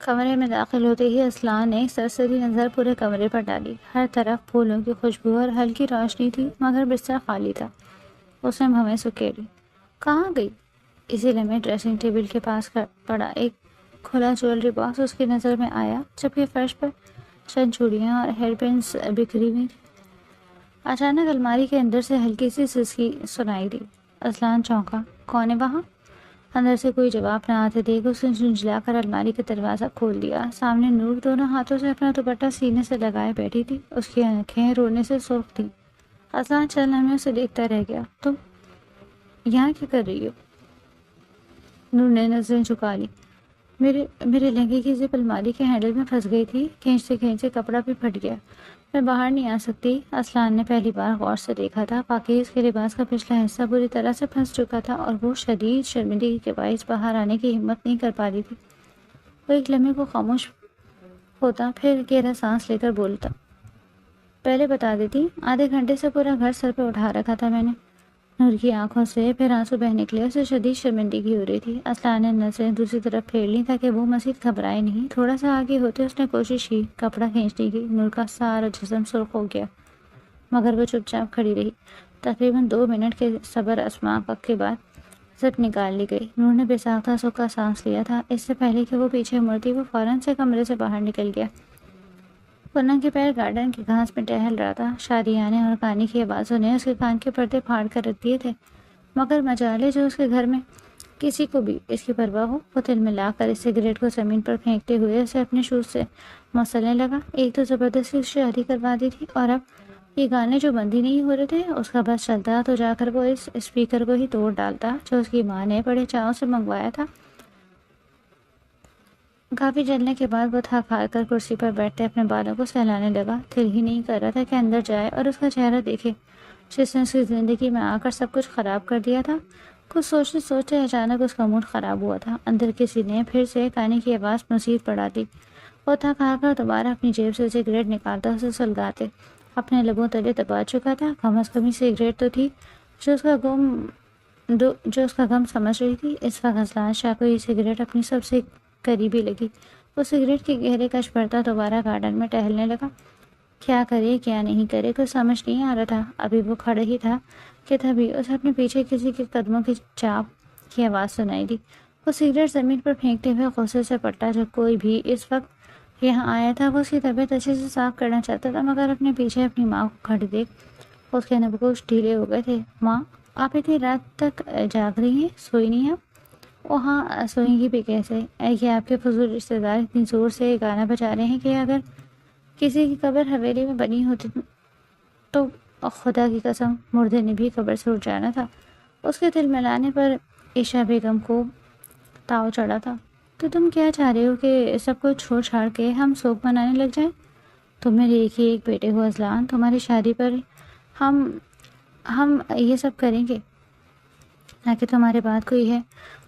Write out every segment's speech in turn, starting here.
کمرے میں داخل ہوتے ہی اسلان نے ایک سرسری نظر پورے کمرے پر ڈالی۔ ہر طرف پھولوں کی خوشبو اور ہلکی روشنی تھی، مگر بستر خالی تھا۔ اس نے بھویں سکیڑی۔ کہاں گئی؟ اسی لمحے ڈریسنگ ٹیبل کے پاس پڑا ایک کھلا جیولری باکس اس کی نظر میں آیا، جبکہ فرش پر چند چوڑیاں اور ہیئر پنس بکھری ہوئی تھی۔ اچانک الماری کے اندر سے ہلکی سی سسکی سنائی دی۔ اسلان چونکا۔ کون ہے وہاں؟ اندر سے کوئی جواب نہ آتے دیکھ اس نے جھنجھلا کر الماری کا دروازہ کھول دیا۔ سامنے نور دونوں ہاتھوں سے اپنا دوپٹہ سینے سے لگائے بیٹھی تھی، اس کی آنکھیں رونے سے سرخ تھیں۔ اسلان چند لمحے اسے دیکھتا رہ گیا۔ تم یہاں کیا کر رہی ہو؟ نور نے نظریں جھکا لی۔ میرے لہنگے کی زپ الماری کے ہینڈل میں پھنس گئی تھی، کھینچتے کھینچتے کپڑا بھی پھٹ گیا، میں باہر نہیں آ سکتی۔ اسلان نے پہلی بار غور سے دیکھا تھا، واقعی اس کے لباس کا پچھلا حصہ بری طرح سے پھنس چکا تھا اور وہ شدید شرمندگی کے باعث باہر آنے کی ہمت نہیں کر پا رہی تھی۔ وہ ایک لمحے کو خاموش ہوتا، پھر گہرا سانس لے کر بولتا، پہلے بتا دیتی، آدھے گھنٹے سے پورا گھر سر پہ اٹھا رکھا تھا میں نے۔ نور کی آنکھوں سے پھر آنسو بہہ نکلے، اسے شدید شرمندگی ہو رہی تھی۔ اسلان نے نظریں دوسری طرف پھیر لیں تاکہ وہ مزید گھبرائے نہیں۔ تھوڑا سا آگے ہوتے اس نے کوشش کی کپڑا کھینچنے کی۔ نور کا سارا جسم سرخ ہو گیا، مگر وہ چپ چاپ کھڑی رہی۔ تقریباً 2 منٹ کے صبر آزمائش کے بعد زپ نکال لی گئی۔ نور نے بے ساختہ سکا سانس لیا تھا۔ اس سے پہلے کہ وہ پیچھے مڑتی، وہ فوراً سے کمرے سے باہر نکل گیا۔ وہ ننگے پیر گارڈن کی گھاس میں ٹہل رہا تھا۔ شادیانے اور گانے کی آوازوں نے اس کے کان کے پردے پھاڑ کر رکھ دیے تھے، مگر مجالے جو اس کے گھر میں کسی کو بھی اس کی پرواہ ہو۔ وہ تل ملا کر اس سگریٹ کو زمین پر پھینکتے ہوئے اسے اپنے شوز سے مسلنے لگا۔ ایک تو زبردستی شادی کروا دی تھی، اور اب یہ گانے جو بند ہی نہیں ہو رہے تھے۔ اس کا بس چلتا تو جا کر وہ اس اسپیکر کو ہی توڑ ڈالتا جو اس کی ماں نے بڑے چاؤ سے منگوایا تھا۔ کافی جلنے کے بعد وہ تھک ہار کر کرسی پر بیٹھتے اپنے بالوں کو سہلانے لگا۔ دل ہی نہیں کر رہا تھا کہ اندر جائے اور اس کا چہرہ دیکھے جس نے اس کی زندگی میں آ کر سب کچھ خراب کر دیا تھا۔ کچھ سوچتے سوچتے اچانک اس کا موڈ خراب ہوا تھا۔ اندر کسی نے پھر سے گانے کی آواز مزید بڑھا دی۔ وہ تھک ہار کر دوبارہ اپنی جیب سے سگریٹ نکالتا اسے سلگاتے اپنے لبوں تلے دبا چکا تھا۔ کم از کم ہی سگریٹ تو تھی جو اس کا غم سمجھ رہی تھی۔ اس وقت اسلان شاہ کو یہ سگریٹ اپنی سب سے قریبی لگی۔ وہ سگریٹ کے گہرے کش بھرتا دوبارہ گارڈن میں ٹہلنے لگا۔ کیا کرے کیا نہیں کرے کچھ سمجھ نہیں آ رہا تھا۔ ابھی وہ کھڑا ہی تھا کہ تبھی اسے اپنے پیچھے کسی کے قدموں کی چاپ کی آواز سنائی دی۔ وہ سگریٹ زمین پر پھینکتے ہوئے غصے سے پٹا۔ جو کوئی بھی اس وقت یہاں آیا تھا وہ اس کی طبیعت اچھے سے صاف کرنا چاہتا تھا، مگر اپنے پیچھے اپنی ماں کو کھڑی دیکھ اس کے نبگوش ڈھیلے ہو گئے تھے۔ ماں، آپ اتنی رات تک جاگ رہی ہیں، سوئی نہیں آپ؟ وہ ہاں سوئیں گی بھی کیسے؟ کہ آپ کے فضول رشتے دار اتنی زور سے گانا بجا رہے ہیں کہ اگر کسی کی قبر حویلی میں بنی ہوتی تو خدا کی قسم مردے نے بھی قبر سے اٹھ جانا تھا۔ اس کے دل ملانے پر عائشہ بیگم کو تاؤ چڑھا تھا۔ تو تم کیا چاہ رہے ہو کہ سب کو چھوڑ چھاڑ کے ہم سوگ منانے لگ جائیں؟ تم میرے ایک ہی ایک بیٹے ہو اسلان، تمہاری شادی پر ہم یہ سب کریں گے۔ نہ کہ تمہارے بعد کوئی ہے،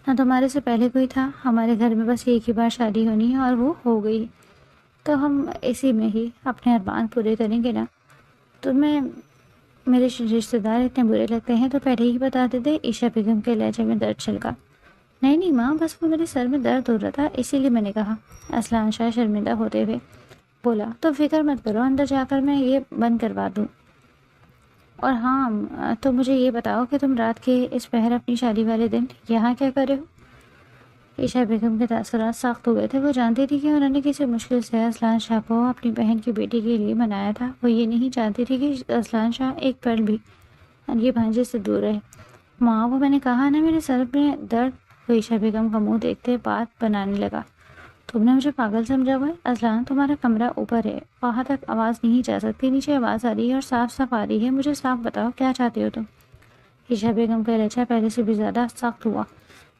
نہ تمہارے سے پہلے کوئی تھا۔ ہمارے گھر میں بس ایک ہی بار شادی ہونی ہے اور وہ ہو گئی، تو ہم اسی میں ہی اپنے ارمان پورے کریں گے نا۔ تمہیں میرے رشتہ دار اتنے برے لگتے ہیں تو پہلے ہی بتا دیتے۔ عائشہ بیگم کے لہجے میں درد چھلکا۔ نہیں ماں، بس وہ میرے سر میں درد ہو رہا تھا، اسی لیے میں نے کہا۔ اسلان شاہ شرمندہ ہوتے ہوئے بولا، تو فکر مت کرو، اندر جا کر میں یہ بند کروا دوں۔ اور ہاں، تو مجھے یہ بتاؤ کہ تم رات کے اس پہر اپنی شادی والے دن یہاں کیا کر رہے ہو؟ عائشہ بیگم کے تاثرات سخت ہوئے تھے۔ وہ جانتی تھی کہ انہوں نے کسی مشکل سے اسلان شاہ کو اپنی بہن کی بیٹی کے لیے منایا تھا۔ وہ یہ نہیں جانتی تھی کہ اسلان شاہ ایک پل بھی یہ بھانجے سے دور رہے۔ ماں، وہ میں نے کہا نا میرے سر میں درد۔ وہ عائشہ بیگم کا منہ دیکھتے بات بنانے لگا، تم نے مجھے پاگل سمجھا ہوا ہے؟ اسلان، تمہارا کمرہ اوپر ہے، وہاں تک آواز نہیں جا سکتی، نیچے آواز آ رہی ہے اور صاف صاف آ رہی ہے۔ مجھے صاف بتاؤ کیا چاہتے ہو تم؟ عائشہ بیگم کا لہجہ پہلے سے بھی زیادہ سخت ہوا۔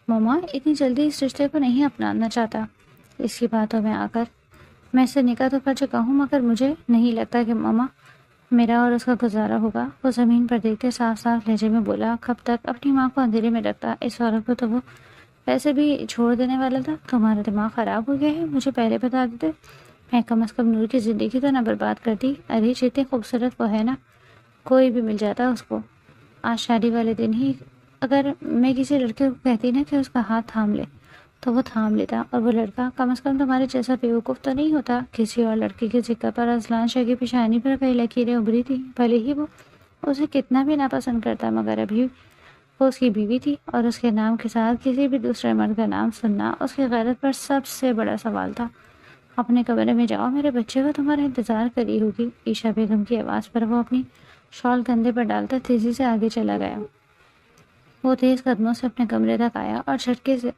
ماما، اتنی جلدی اس رشتے کو نہیں اپنانا چاہتا۔ اس کی باتوں میں آ کر میں اس سے نکاح تو کر چکا ہوں، مگر مجھے نہیں لگتا کہ ماما میرا اور اس کا گزارا ہوگا۔ وہ زمین پر دیکھتے صاف صاف لہجے میں بولا، کب تک اپنی ماں کو اندھیرے میں رکھتا؟ اس عورت کو تو وہ ویسے بھی چھوڑ دینے والا تھا۔ تمہارا دماغ خراب ہو گیا ہے، مجھے پہلے بتا دیتے، میں کم از کم نور کی زندگی تو نہ برباد کرتی۔ ارے جتنی خوبصورت وہ ہے نا، کوئی بھی مل جاتا اس کو آج شادی والے دن ہی۔ اگر میں کسی لڑکے کو کہتی نا کہ اس کا ہاتھ تھام لے تو وہ تھام لیتا اور وہ لڑکا کم از کم تمہارے جیسا بیوقوف تو نہیں ہوتا۔ کسی اور لڑکی کے ذکر پر اذلان شاہ کی پیشانی پر کئی لکیریں ابھری تھی، بھلے ہی وہ اسے کتنا بھی ناپسند کرتا، مگر ابھی وہ اس کی بیوی تھی اور اس کے نام کے ساتھ کسی بھی دوسرے مرد کا نام سننا اس کی غیرت پر سب سے بڑا سوال تھا۔ اپنے کمرے میں جاؤ، میرے بچے کو تمہارا انتظار کری ہوگی۔ عائشہ بیگم کی آواز پر وہ اپنی شال کندھے پر ڈالتا تیزی سے آگے چلا گیا۔ وہ تیز قدموں سے اپنے کمرے تک آیا اور جھٹکے سے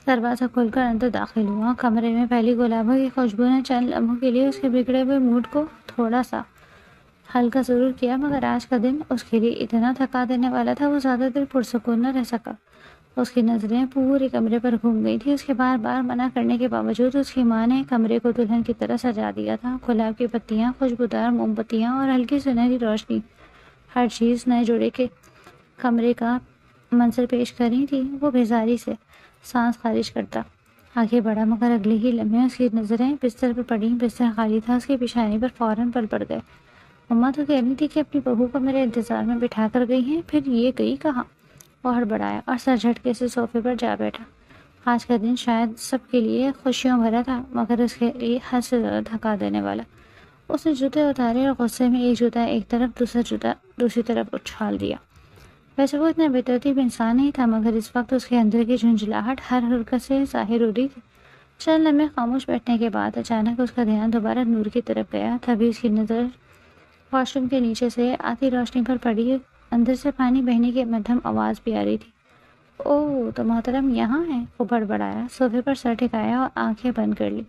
دروازہ کھول کر اندر داخل ہوا۔ کمرے میں پھیلی گلابوں کی خوشبو نے چند لمحوں کے لیے اس کے بگڑے ہوئے موڈ کو تھوڑا سا ہلکا ضرور کیا، مگر آج کا دن اس کے لیے اتنا تھکا دینے والا تھا وہ زیادہ دیر پرسکون نہ رہ سکا۔ اس کی نظریں پورے کمرے پر گھوم گئی تھی۔ اس کے بار بار منع کرنے کے باوجود اس کی ماں نے کمرے کو دلہن کی طرح سجا دیا تھا۔ گلاب کی پتیاں، خوشبودار موم بتیاں اور ہلکی سنہری روشنی، ہر چیز نئے جوڑے کے کمرے کا منظر پیش کر رہی تھی۔ وہ بیزاری سے سانس خارج کرتا آگے بڑھا، مگر اگلے ہی لمحے اس کی نظریں بستر پر پڑیں۔ بستر خالی تھا، اس کی پیشانی پر فوراً پل پڑ گئے۔ مما تو کہہ رہی تھی کہ اپنی بہو کو میرے انتظار میں بٹھا کر گئی ہیں، پھر یہ گئی کہاں؟ وہ ہڑبڑایا اور سر جھٹکے سے صوفے پر جا بیٹھا۔ آج کا دن شاید سب کے لیے خوشیوں بھرا تھا، مگر اس کے لیے حد سے زیادہ تھکا دینے والا۔ اس نے جوتے اتارے اور غصے میں ایک جوتا ایک طرف، دوسرا جوتا دوسری طرف اچھال دیا۔ ویسے وہ اتنا بے ترتیب انسان نہیں تھا، مگر اس وقت اس کے اندر کی جھنجھلاہٹ ہر حرکت سے ظاہر ہو رہی تھی۔ چند لمحے خاموش بیٹھنے کے بعد اچانک اس کا دھیان دوبارہ نور کی طرف گیا۔ تبھی اس کی نظر واش روم کے نیچے سے آتی روشنی پر پڑی۔ اندر سے پانی بہنے کی مدھم آواز بھی آ رہی تھی۔ اوہ، تو محترم یہاں ہے؟ وہ بڑبڑایا، صوفے پر سر ٹکایا اور آنکھیں بند کر لی۔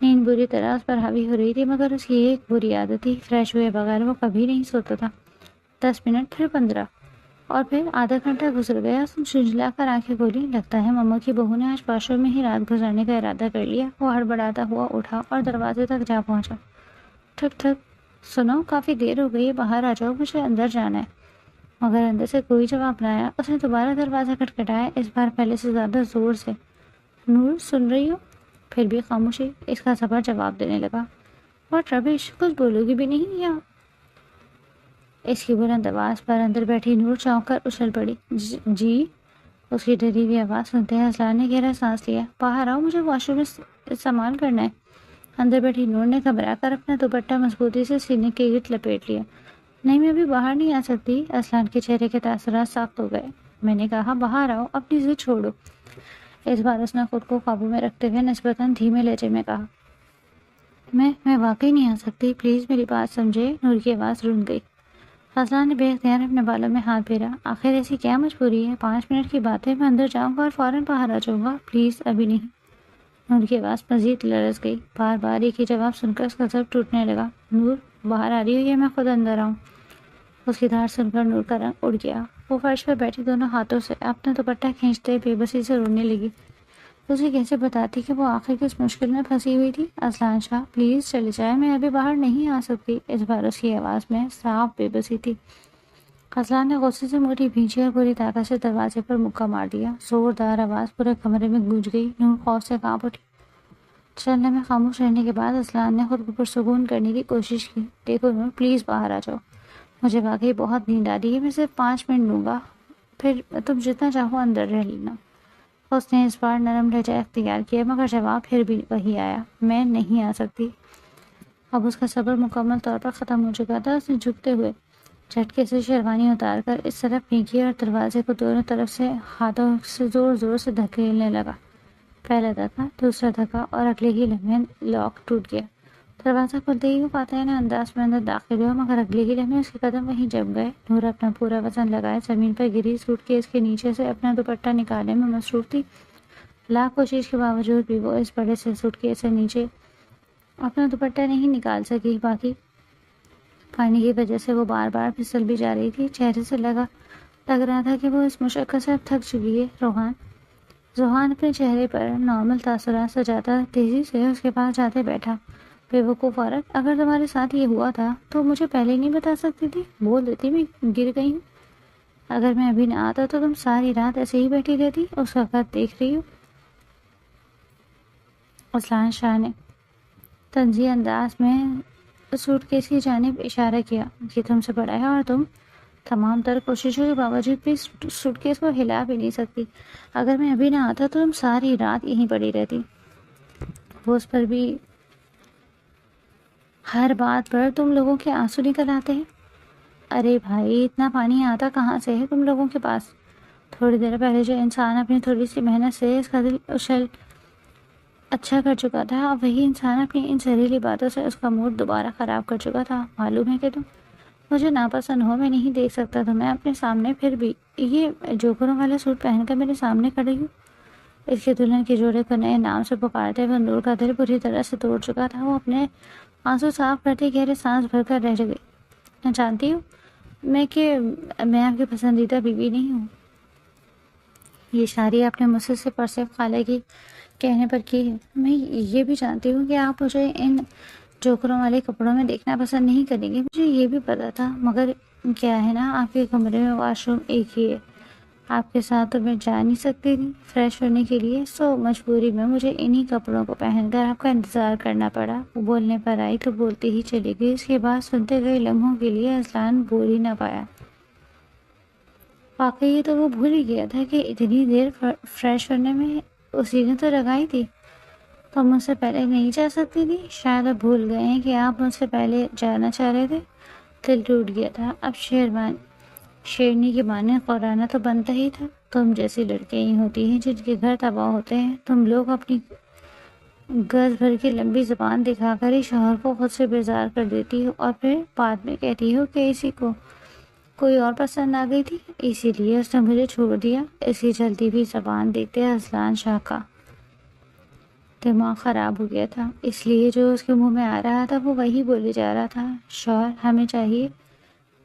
نیند بری طرح اس پر حاوی ہو رہی تھی، مگر اس کی ایک بری عادت تھی، فریش ہوئے بغیر وہ کبھی نہیں سوتا تھا۔ 10 منٹ، پھر 15 اور پھر آدھا گھنٹہ گزر گیا۔ اس نے جھنجھلا کر آنکھیں کھولی۔ لگتا ہے مما کی بہو نے آج واش روم میں ہی رات گزارنے کا ارادہ کر لیا۔ وہ ہڑبڑاتا ہوا اٹھا اور دروازے تک جا پہنچا۔ ٹھک ٹھک، سنو، کافی دیر ہو گئی ہے، باہر آ جاؤ، مجھے اندر جانا ہے۔ مگر اندر سے کوئی جواب نہ آیا۔ اس نے دوبارہ دروازہ کھٹکھٹایا، اس بار پہلے سے زیادہ زور سے۔ نور، سن رہی ہو؟ پھر بھی خاموشی۔ اس کا صبر جواب دینے لگا۔ واٹ ربش، کچھ بولو گی بھی نہیں یا؟ اس کی بلند آواز پر اندر بیٹھی نور چونک کر اچھل پڑی۔ جی؟ اس کی ڈری ہوئی آواز سنتے ہی اذلان نے گہرا سانس لیا۔ باہر آؤ، مجھے واش روم میں استعمال کرنا ہے۔ اندر بیٹھی نور نے گھبرا کر اپنا دوپٹہ مضبوطی سے سینے کے گرد لپیٹ لیا۔ نہیں، میں ابھی باہر نہیں آ سکتی۔ اذلان کے چہرے کے تاثرات سخت ہو گئے۔ میں نے کہا باہر آؤ، اپنی ضد چھوڑو۔ اس بار اس نے خود کو قابو میں رکھتے ہوئے نسبتاً دھیمے لہجے میں کہا، میں واقعی نہیں آ سکتی، پلیز میری بات سمجھے۔ نور کی آواز رون گئی۔ اذلان نے بے اختیار اپنے بالوں میں ہاتھ پھیرا۔ آخر ایسی کیا مجبوری ہے؟ 5 منٹ کی بات ہے، میں اندر جاؤں گا اور فوراً باہر آ جاؤں گا، پلیز ابھی نہیں۔ نور کی آواز مزید لرز گئی۔ بار بار ایک ہی جواب سن کر اس کا ضرب ٹوٹنے لگا۔ نور، باہر آ رہی ہو یا میں خود اندر آؤں؟ اس کی دھار سن کر نور کا رنگ اڑ گیا۔ وہ فرش پر بیٹھی دونوں ہاتھوں سے اپنا دوپٹہ کھینچتے بے بسی سے رونے لگی۔ اسے کیسے بتاتی کہ وہ آخر کس مشکل میں پھنسی ہوئی تھی؟ اذلان شاہ، پلیز چلے جائے، میں ابھی باہر نہیں آ سکتی۔ اس بار اس کی آواز میں صاف بے بسی تھی۔ اذلان نے غصے سے موٹی بھینچی اور پوری طاقت سے دروازے پر مکہ مار دیا۔ زوردار آواز پورے کمرے میں گونج گئی۔ نور خوف سے کانپ اٹھی۔ چند لمحے خاموش رہنے کے بعد اذلان نے خود کو پرسکون کرنے کی کوشش کی۔ دیکھو نور، پلیز باہر آ جاؤ، مجھے واقعی بہت نیند آ رہی ہے، میں صرف 5 منٹ لوں گا، پھر تم جتنا چاہو اندر رہ لینا۔ اس نے اس بار نرم لہجہ اختیار کیا، مگر جواب پھر بھی وہی آیا، میں نہیں آ سکتی۔ اب اس کا صبر مکمل طور پر ختم ہو چکا تھا۔ اس نے جھکتے ہوئے جھٹکے سے شیروانی اتار کر اس طرف پھینکی اور دروازے کو دونوں طرف سے ہاتھوں سے زور زور سے دھکیلنے لگا۔ پہلا دھکا، دوسرا دھکا اور اگلے ہی لمحے لاک ٹوٹ گیا۔ دروازہ کھلتے ہی وہ فاتحانہ انداز میں اندر داخل ہوا، مگر اگلے ہی لمحے اس کے قدم وہیں جم گئے۔ نور اپنا پورا وزن لگائے زمین پر گری سوٹ کیس کے نیچے سے اپنا دوپٹہ نکالنے میں مصروف تھی۔ لاکھ کوشش کے باوجود بھی وہ اس بڑے سے سوٹ کیس سے نیچے اپنا دوپٹہ نہیں نکال سکی۔ باقی پانی کی وجہ سے وہ بار بار پھسل بھی جا رہی تھی۔ چہرے سے لگ رہا تھا کہ وہ اس مشقت سے اب تھک چکی ہے۔ ذوحان اپنے چہرے پر نارمل تاثرات سجاتا تیزی سے اس کے پاس جاتے بیٹھا۔ بے وقوف عورت، اگر تمہارے ساتھ یہ ہوا تھا تو مجھے پہلے نہیں بتا سکتی تھی؟ بول دیتی میں گر گئی ہوں۔ اگر میں ابھی نہ آتا تو تم ساری رات ایسے ہی بیٹھی رہتی۔ اس کا قد دیکھ رہی ہو؟ اذلان شاہ نے طنزی انداز میں سوٹ کیس کی جانب اشارہ کیا۔ یہ تم سے بڑا ہے اور تم تمام تر کوششوں کے باوجود بھی سوٹ کیس کو ہلا بھی نہیں سکتی. اگر میں ابھی نہ آتا تو تم ساری رات یہیں پڑی رہتی. وہ اس پر بھی ہر بات پر تم لوگوں کے آنسو نکل آتے ہیں. ارے بھائی، اتنا پانی آتا کہاں سے ہے تم لوگوں کے پاس؟ تھوڑی دیر پہلے جو انسان اپنی تھوڑی سی محنت سے اس کا دل اچھا کر چکا تھا، اب وہی انسان اپنی ان زہریلی باتوں سے اس کا موڈ دوبارہ خراب کر چکا تھا. معلوم ہے کہ تم مجھے ناپسند ہو، میں نہیں دیکھ سکتا تو میں اپنے سامنے، پھر بھی یہ جوکروں والا سوٹ پہن کر میرے سامنے کھڑی ہوں. اس کے دلہن کے جوڑے کو نئے نام سے پکارتے ہوئے نور کا دل بری طرح سے توڑ چکا تھا. وہ اپنے آنسو صاف کرتے گہرے سانس بھر کر رہ گئی. میں جانتی ہوں میں آپ کی پسندیدہ بیوی نہیں ہوں. یہ شادی آپ نے مجھ سے صرف اور صرف خالہ کی کہنے پر کی ہے. میں یہ بھی جانتی ہوں کہ آپ مجھے ان جوکروں والے کپڑوں میں دیکھنا پسند نہیں کریں گے. مجھے یہ بھی پتا تھا، مگر کیا ہے نا، آپ کے کمرے میں واش روم ایک ہی ہے. آپ کے ساتھ تو میں جا نہیں سکتی تھی فریش ہونے کے لیے، سو مجبوری میں مجھے انہی کپڑوں کو پہن کر آپ کا انتظار کرنا پڑا. وہ بولنے پر آئی تو بولتی ہی چلی گئی. اس کے بعد سنتے گئے لمحوں کے لیے اذلان بول ہی نہ پایا. واقعی تو وہ بھول ہی گیا تھا کہ اتنی دیر فریش ہونے میں اسی نے تو لگائی تھی. تو مجھ سے پہلے نہیں جا سکتی تھی؟ شاید اب بھول گئے ہیں کہ آپ مجھ سے پہلے جانا چاہ رہے تھے. دل ٹوٹ گیا تھا. اب شیرنی کے معنی قرآنہ تو بنتا ہی تھا. تم جیسی لڑکیاں ہی ہوتی ہیں جن کے گھر تباہ ہوتے ہیں. تم لوگ اپنی گز بھر کی لمبی زبان دکھا کر ہی شوہر کو خود سے بیزار کر دیتی ہو اور پھر بعد میں کہتی ہو کہ اسی کو کوئی اور پسند آ گئی تھی، اسی لیے اس نے مجھے چھوڑ دیا. اسی چلتی ہوئی زبان دیکھتے اذلان شاہ کا دماغ خراب ہو گیا تھا. اس لیے جو اس کے منہ میں آ رہا تھا وہ وہی بولے جا رہا تھا. شوہر ہمیں چاہیے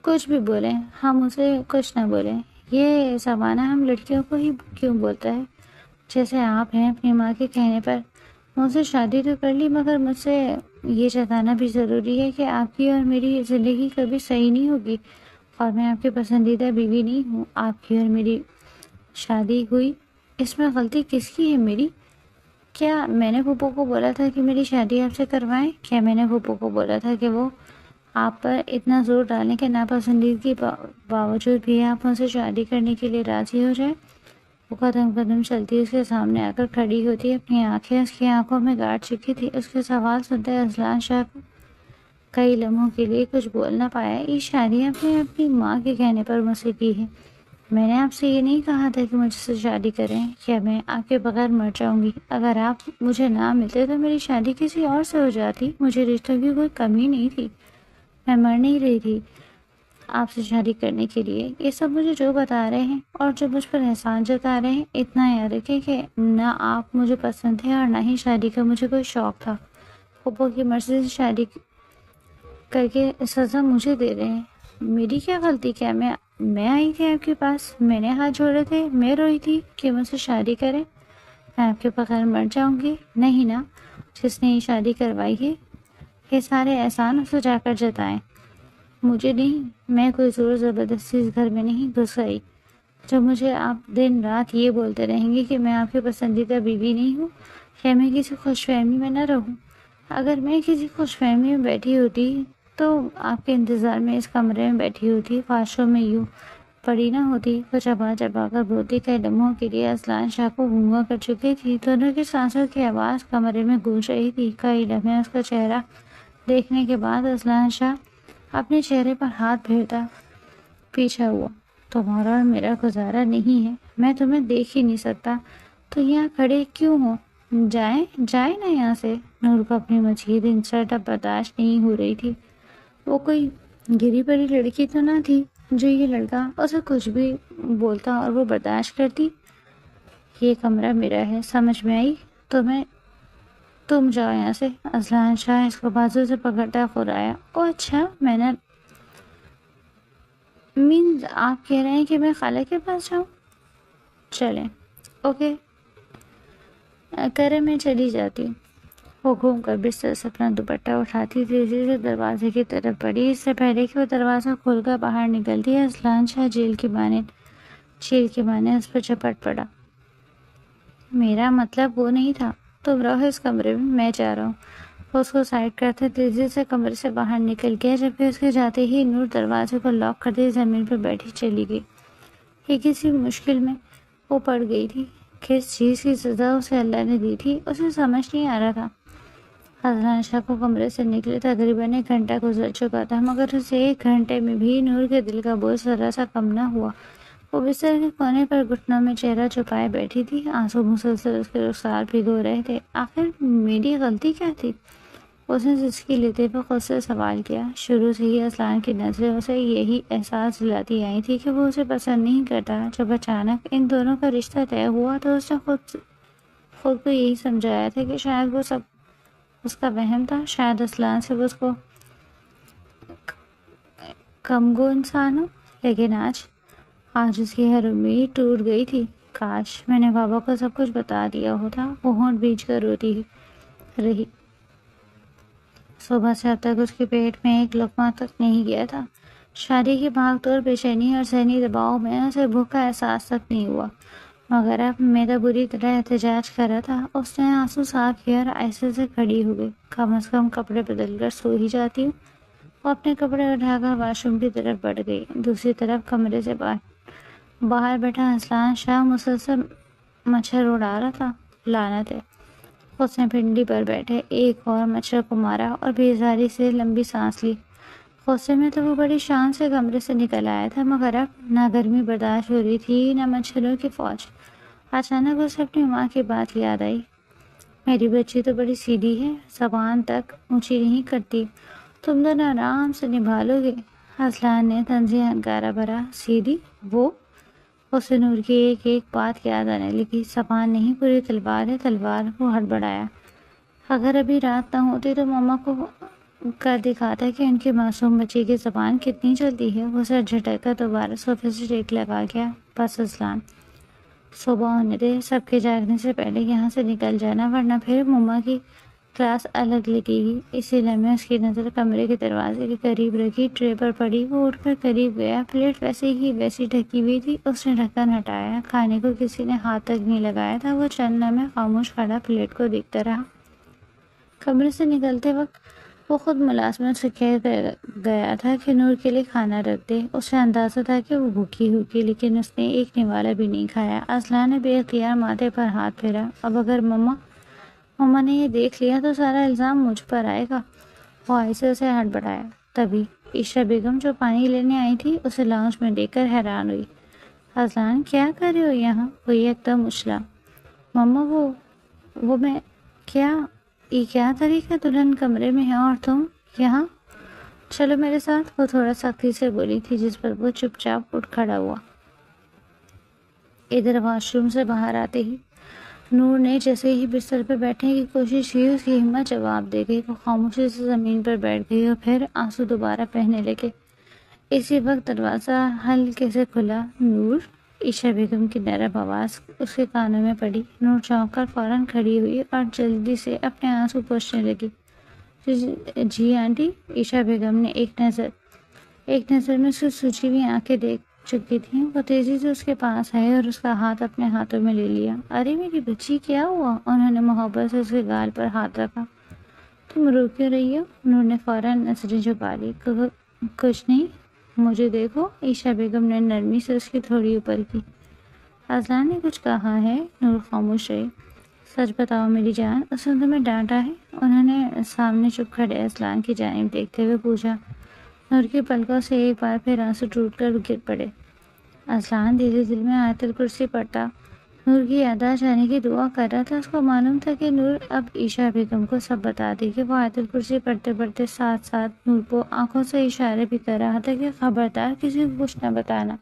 کچھ بھی بولیں، ہم اسے کچھ نہ بولیں. یہ زمانہ ہم لڑکیوں کو ہی کیوں بولتا ہے؟ جیسے آپ ہیں اپنی ماں کے کہنے پر مجھ سے شادی تو کر لی، مگر مجھ سے یہ جتانا بھی ضروری ہے کہ آپ کی اور میری زندگی کبھی صحیح نہیں ہوگی اور میں آپ کی پسندیدہ بیوی نہیں ہوں. آپ کی اور میری شادی ہوئی، اس میں غلطی کس کی ہے میری؟ کیا میں نے پھوپھو کو بولا تھا کہ میری شادی آپ سے کروائیں؟ کیا میں نے پھوپھو کو بولا تھا کہ وہ آپ پر اتنا زور ڈالیں کہ ناپسندیدگی باوجود بھی آپ مجھ سے شادی کرنے کے لیے راضی ہو جائیں؟ وہ قدم قدم چلتی اس کے سامنے آ کر کھڑی ہوتی. اپنی آنکھیں اس کی آنکھوں میں گاڑ چکی تھی. اس کے سوال سنتے اذلان شاہ کئی لمحوں کے لیے کچھ بول نہ پایا. یہ شادی آپ نے اپنی ماں کے کہنے پر مجھ سے کی ہے. میں نے آپ سے یہ نہیں کہا تھا کہ مجھ سے شادی کریں. کیا میں آپ کے بغیر مر جاؤں گی؟ اگر آپ مجھے نہ ملتے تو میری شادی کسی اور سے ہو جاتی. مجھے رشتوں کی کوئی کمی نہیں تھی. میں مر نہیں رہی تھی آپ سے شادی کرنے کے لیے. یہ سب مجھے جو بتا رہے ہیں اور جو مجھ پر احسان جتا رہے ہیں، اتنا یاد رکھیں کہ نہ آپ مجھے پسند تھے اور نہ ہی شادی کا مجھے کوئی شوق تھا. پھوپھو کی مرضی سے شادی کر کے سزا مجھے دے رہے ہیں. میری کیا غلطی؟ کیا میں آئی تھی آپ کے پاس، میں نے ہاتھ جوڑے تھے، میں روئی تھی کہ مجھ سے شادی کریں؟ میں آپ کے بغیر مر جاؤں گی؟ نہیں نا. جس نے یہ شادی کروائی ہے یہ سارے احسان اسے جا کر جتائیں، مجھے نہیں. میں کوئی زور زبردستی اس گھر میں نہیں گھس آئی. جب مجھے آپ دن رات یہ بولتے رہیں گے کہ میں آپ کی پسندیدہ بیوی نہیں ہوں یا میں کسی خوش فہمی میں نہ رہوں. اگر میں کسی خوش فہمی میں بیٹھی ہوتی تو آپ کے انتظار میں اس کمرے میں بیٹھی ہوتی، واش روم میں یوں پڑی نہ ہوتی. وہ چبا چبا کر بولتی. کئی لمحوں کے لیے اذلان شاہ کو گونگا کر چکی تھی. دونوں کی سانسوں کی آواز کمرے میں گونج رہی تھی. کئی لمحے اس کا چہرہ دیکھنے کے بعد اذلان شاہ اپنے چہرے پر ہاتھ پھیرتا پیچھا ہوا. تمہارا اور میرا گزارا نہیں ہے. میں تمہیں دیکھ ہی نہیں سکتا تو یہاں کھڑے کیوں ہو؟ جائیں نا یہاں سے. نور کو اپنی مزید انسلٹ اب برداشت نہیں ہو رہی تھی. وہ کوئی گری پڑی لڑکی تو نہ تھی جو یہ لڑکا اسے کچھ بھی بولتا اور وہ برداشت کرتی. یہ کمرہ میرا ہے، سمجھ میں آئی؟ تم جاؤ یہاں سے. اذلان شاہ اس کو بازو سے پکڑتا خرایا. او اچھا، میں نے آپ کہہ رہے ہیں کہ میں خالہ کے پاس جاؤں؟ چلیں، اوکے کرے، میں چلی جاتی ہوں. وہ گھوم کر بستر سے اپنا دوپٹہ اٹھاتی تیزی سے دروازے کی طرف بڑھی. اس سے پہلے کہ وہ دروازہ کھول کر باہر نکلتی اذلان شاہ چیل کے معنی اس پر چپٹ پڑا. میرا مطلب وہ نہیں تھا. تم رہو اس کمرے میں جا رہا ہوں. وہ اس کو سائڈ کرتے تیزی سے کمرے سے باہر نکل گیا، جبکہ اس کے جاتے ہی نور دروازے کو لاک کرتے زمین پر بیٹھی چلی گئی۔ یہ کسی مشکل میں وہ پڑ گئی تھی۔ کس چیز کی سزا اسے اللہ نے دی تھی، اسے سمجھ نہیں آ رہا تھا۔ اذلان شاہ کو کمرے سے نکلے تقریباً 1 گھنٹہ گزر چکا تھا، مگر اس 1 گھنٹے میں بھی نور کے دل کا بوجھ ذرا سا کم نہ ہوا۔ وہ بستر کے کونے پر گھٹنوں میں چہرہ چھپائے بیٹھی تھی، آنسو مسلسل اس کے رخسار بھگو رہے تھے۔ آخر میری غلطی کیا تھی؟ اس نے سسکی لیتے ہوئے خود سے سوال کیا۔ شروع سے ہی اذلان کی نظریں اسے یہی احساس دلاتی آئی تھی کہ وہ اسے پسند نہیں کرتا۔ جب اچانک ان دونوں کا رشتہ طے ہوا تو اس نے خود کو یہی سمجھایا تھا کہ شاید وہ سب اس کا وہم تھا، شاید اذلان سے وہ اس کو کمگو انسان ہو۔ لیکن آج اس کی ہر امید ٹوٹ گئی تھی۔ کاش میں نے بابا کو سب کچھ بتا دیا ہوتا، وہ ہونٹ بھیج کر روتی رہی۔ صبح سے اب تک اس کے پیٹ میں ایک لقمہ تک نہیں گیا تھا۔ شادی کی بھاگ توڑ، بے چینی اور ذہنی دباؤ میں اسے بھوک کا احساس تک نہیں ہوا، مگر اب میدا بری طرح احتجاج کر رہا تھا۔ اس نے آنسو صاف کیا اور آہستہ سے کھڑی ہو گئی۔ کم از کم کپڑے بدل کر سو ہی جاتی ہوں۔ وہ اپنے کپڑے اٹھا کر واش روم کی طرف بڑھ گئی۔ دوسری طرف کمرے سے باہر بیٹھا اذلان شاہ مسلسل مچھر اڑا رہا تھا۔ لعنت ہے! اس نے پنڈلی پر بیٹھے ایک اور مچھر کو مارا اور بیزاری سے لمبی سانس لی۔ غصے میں تو وہ بڑی شان سے کمرے سے نکل آیا تھا، مگر اب نہ گرمی برداشت ہو رہی تھی نہ مچھروں کی فوج۔ اچانک اسے اپنی ماں کی بات یاد آئی۔ میری بچی تو بڑی سیدھی ہے، زبان تک اونچی نہیں کرتی، تم دونوں آرام سے نبھا لو گے۔ اذلان نے طنزی ہنکارا بھرا، سیدھی؟ وہ؟ اسے نور کی ایک ایک بات یاد آنے لگی۔ زبان نہیں، پوری تلوار ہے، تلوار۔ وہ ہڑبڑایا۔ اگر ابھی رات نہ ہوتی تو ماما کو کر دکھاتا کہ ان کی معصوم بچی کی زبان کتنی چلتی ہے۔ وہ سر جھٹک کر دوبارہ صوفے سے ٹیک لگا گیا۔ بس اذلان، صبح ہونے دے، سب کے جاگنے سے پہلے یہاں سے نکل جانا، ورنہ پھر مما کی کلاس الگ لگے گی۔ اسی لمحے اس کی نظر کمرے کے دروازے کے قریب رکھی ٹرے پر پڑی۔ وہ اٹھ کر قریب گیا۔ پلیٹ ویسے ہی ویسی ڈھکی ہوئی تھی۔ اس نے ڈھکن ہٹایا۔ کھانے کو کسی نے ہاتھ تک نہیں لگایا تھا۔ وہ چند لمحے خاموش کھڑا پلیٹ کو دیکھتا رہا۔ کمرے سے نکلتے وقت وہ خود ملازمت سے کہہ گیا تھا کہ نور کے لیے کھانا رکھ دے۔ اسے اندازہ تھا کہ وہ بھوکی ہوگی، لیکن اس نے ایک نوالا بھی نہیں کھایا۔ اذلان نے بے اختیار ماتھے پر ہاتھ پھیرا۔ اب اگر مما نے یہ دیکھ لیا تو سارا الزام مجھ پر آئے گا۔ وہ آہستہ سے ہڑبڑایا۔ تبھی عائشہ بیگم جو پانی لینے آئی تھی اسے لاؤنج میں دیکھ کر حیران ہوئی۔ اذلان، کیا کر رہے ہو یہاں؟ وہ ایک دم اچھلا۔ مما وہ میں کیا؟ یہ کیا طریقہ؟ دلہن کمرے میں ہے اور تم یہاں؟ چلو میرے ساتھ، وہ تھوڑا سختی سے بولی تھی، جس پر وہ چپ چاپ اٹھ کھڑا ہوا۔ ادھر واش روم سے باہر آتے ہی نور نے جیسے ہی بستر پر بیٹھنے کی کوشش کی، اس کی ہمت جواب دے گئی۔ وہ خاموشی سے زمین پر بیٹھ گئی اور پھر آنسو دوبارہ بہنے لگے۔ اسی وقت دروازہ ہلکے سے کھلا۔ نور! عائشہ بیگم کی نرم آواز اس کے کانوں میں پڑی۔ نور چونک کر فوراً کھڑی ہوئی اور جلدی سے اپنے آنسو پوچھنے لگی۔ جی آنٹی۔ عائشہ بیگم نے ایک نظر میں اس کی سوجی ہوئی آنکھیں دیکھ چکی تھیں۔ وہ تیزی سے اس کے پاس آئے اور اس کا ہاتھ اپنے ہاتھوں میں لے لیا۔ ارے میری بچی، کیا ہوا؟ انہوں نے محبت سے اس کے گال پر ہاتھ رکھا۔ تم رو کیوں رہی ہو؟ نور نے فوراً نظریں جھکا لی۔ کچھ نہیں، مجھے دیکھو۔ عائشہ بیگم نے نرمی سے اس کی تھوڑی اوپر کی۔ اذلان نے کچھ کہا ہے؟ نور خاموش رہی۔ سچ بتاؤ میری جان، اس نے تمہیں ڈانٹا ہے؟ انہوں نے سامنے چپ کھڑے اذلان کی جانب دیکھتے ہوئے پوچھا۔ نور کی پلکوں سے ایک بار پھر آنسو ٹوٹ کر گر پڑے۔ اذلان دل دل میں آیت الکرسی پڑھتا نور کی یادداشت جانے کی دعا کر رہا تھا۔ اس کو معلوم تھا کہ نور اب عائشہ بیگم کو سب بتا دے گی۔ وہ آیت الکرسی پڑھتے پڑھتے ساتھ ساتھ نور کو آنکھوں سے اشارے بھی کر رہا تھا کہ خبردار کسی کو کچھ نہ بتانا۔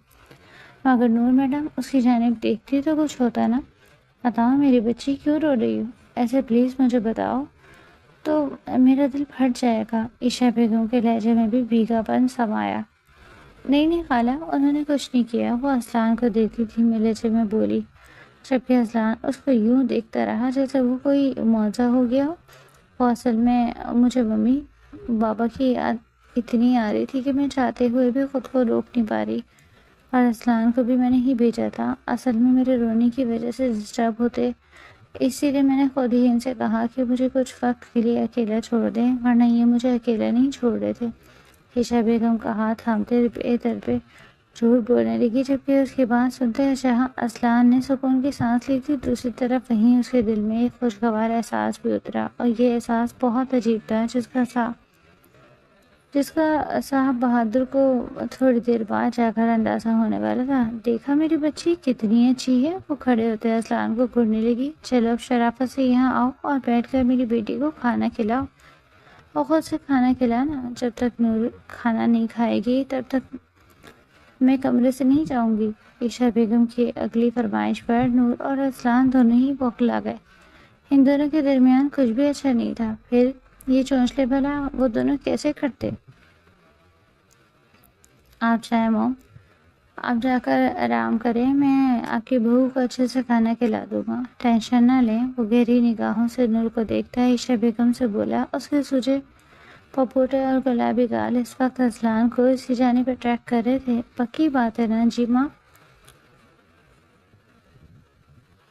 مگر نور میڈم اس کی جانب دیکھتی تو کچھ ہوتا نا۔ بتاؤ میری بچی، کیوں رو رہی ہو؟ ایسے پلیز مجھے بتاؤ تو میرا دل پھٹ جائے گا۔ عائشہ بیگم کے لہجے میں بھی بھیگا پن سمایا۔ نہیں خالہ، انہوں نے کچھ نہیں کیا۔ وہ اذلان کو دیکھتی تھی، لہجے میں بولی، جبکہ اذلان اس کو یوں دیکھتا رہا جیسے وہ کوئی معجزہ ہو گیا ہو۔ وہ اصل میں مجھے ممی بابا کی یاد اتنی آ رہی تھی کہ میں چاہتے ہوئے بھی خود کو روک نہیں پا رہی، اور اذلان کو بھی میں نے ہی بھیجا تھا۔ اصل میں میرے رونے کی وجہ سے ڈسٹرب ہوتے اسی لیے میں نے خود ہی ان سے کہا کہ مجھے کچھ وقت کے لیے اکیلا چھوڑ دیں، ورنہ یہ مجھے اکیلا نہیں چھوڑ رہے تھے۔ عائشہ بیگم کا ہاتھ تھامتے بے در پہ جھوٹ بولنے لگی، جبکہ اس کی بات سنتے جہاں اسلان نے سکون کی سانس لی تھی، دوسری طرف وہیں اس کے دل میں ایک خوشگوار احساس بھی اترا، اور یہ احساس بہت عجیب تھا، جس کا صاحب بہادر کو تھوڑی دیر بعد جا کر اندازہ ہونے والا تھا۔ دیکھا میری بچی کتنی اچھی ہے؟ وہ کھڑے ہوتے اسلان کو گھورنے لگی۔ چلو اب شرافت سے یہاں آؤ اور بیٹھ کر میری بیٹی کو کھانا کھلاؤ، اور خود سے کھانا کھلانا۔ جب تک نور کھانا نہیں کھائے گی تب تک میں کمرے سے نہیں جاؤں گی۔ عائشہ بیگم کی اگلی فرمائش پر نور اور اسلان دونوں ہی بوکھلا گئے۔ ان دونوں کے درمیان کچھ بھی اچھا نہیں تھا، پھر یہ چونچلے بھلا وہ دونوں کیسے کرتے؟ آپ چاہیں موم، آپ جا کر آرام کریں، میں آپ کی بہو کو اچھے سے کھانا کھلا دوں گا، ٹینشن نہ لیں۔ وہ گہری نگاہوں سے نور کو دیکھتا عائشہ بیگم سے بولا۔ اس کے سوجے پپوٹے اور گلابی گال اس وقت اسلان کو اسی جانب اٹریکٹ کر رہے تھے۔ پکی بات ہے نا جی ماں؟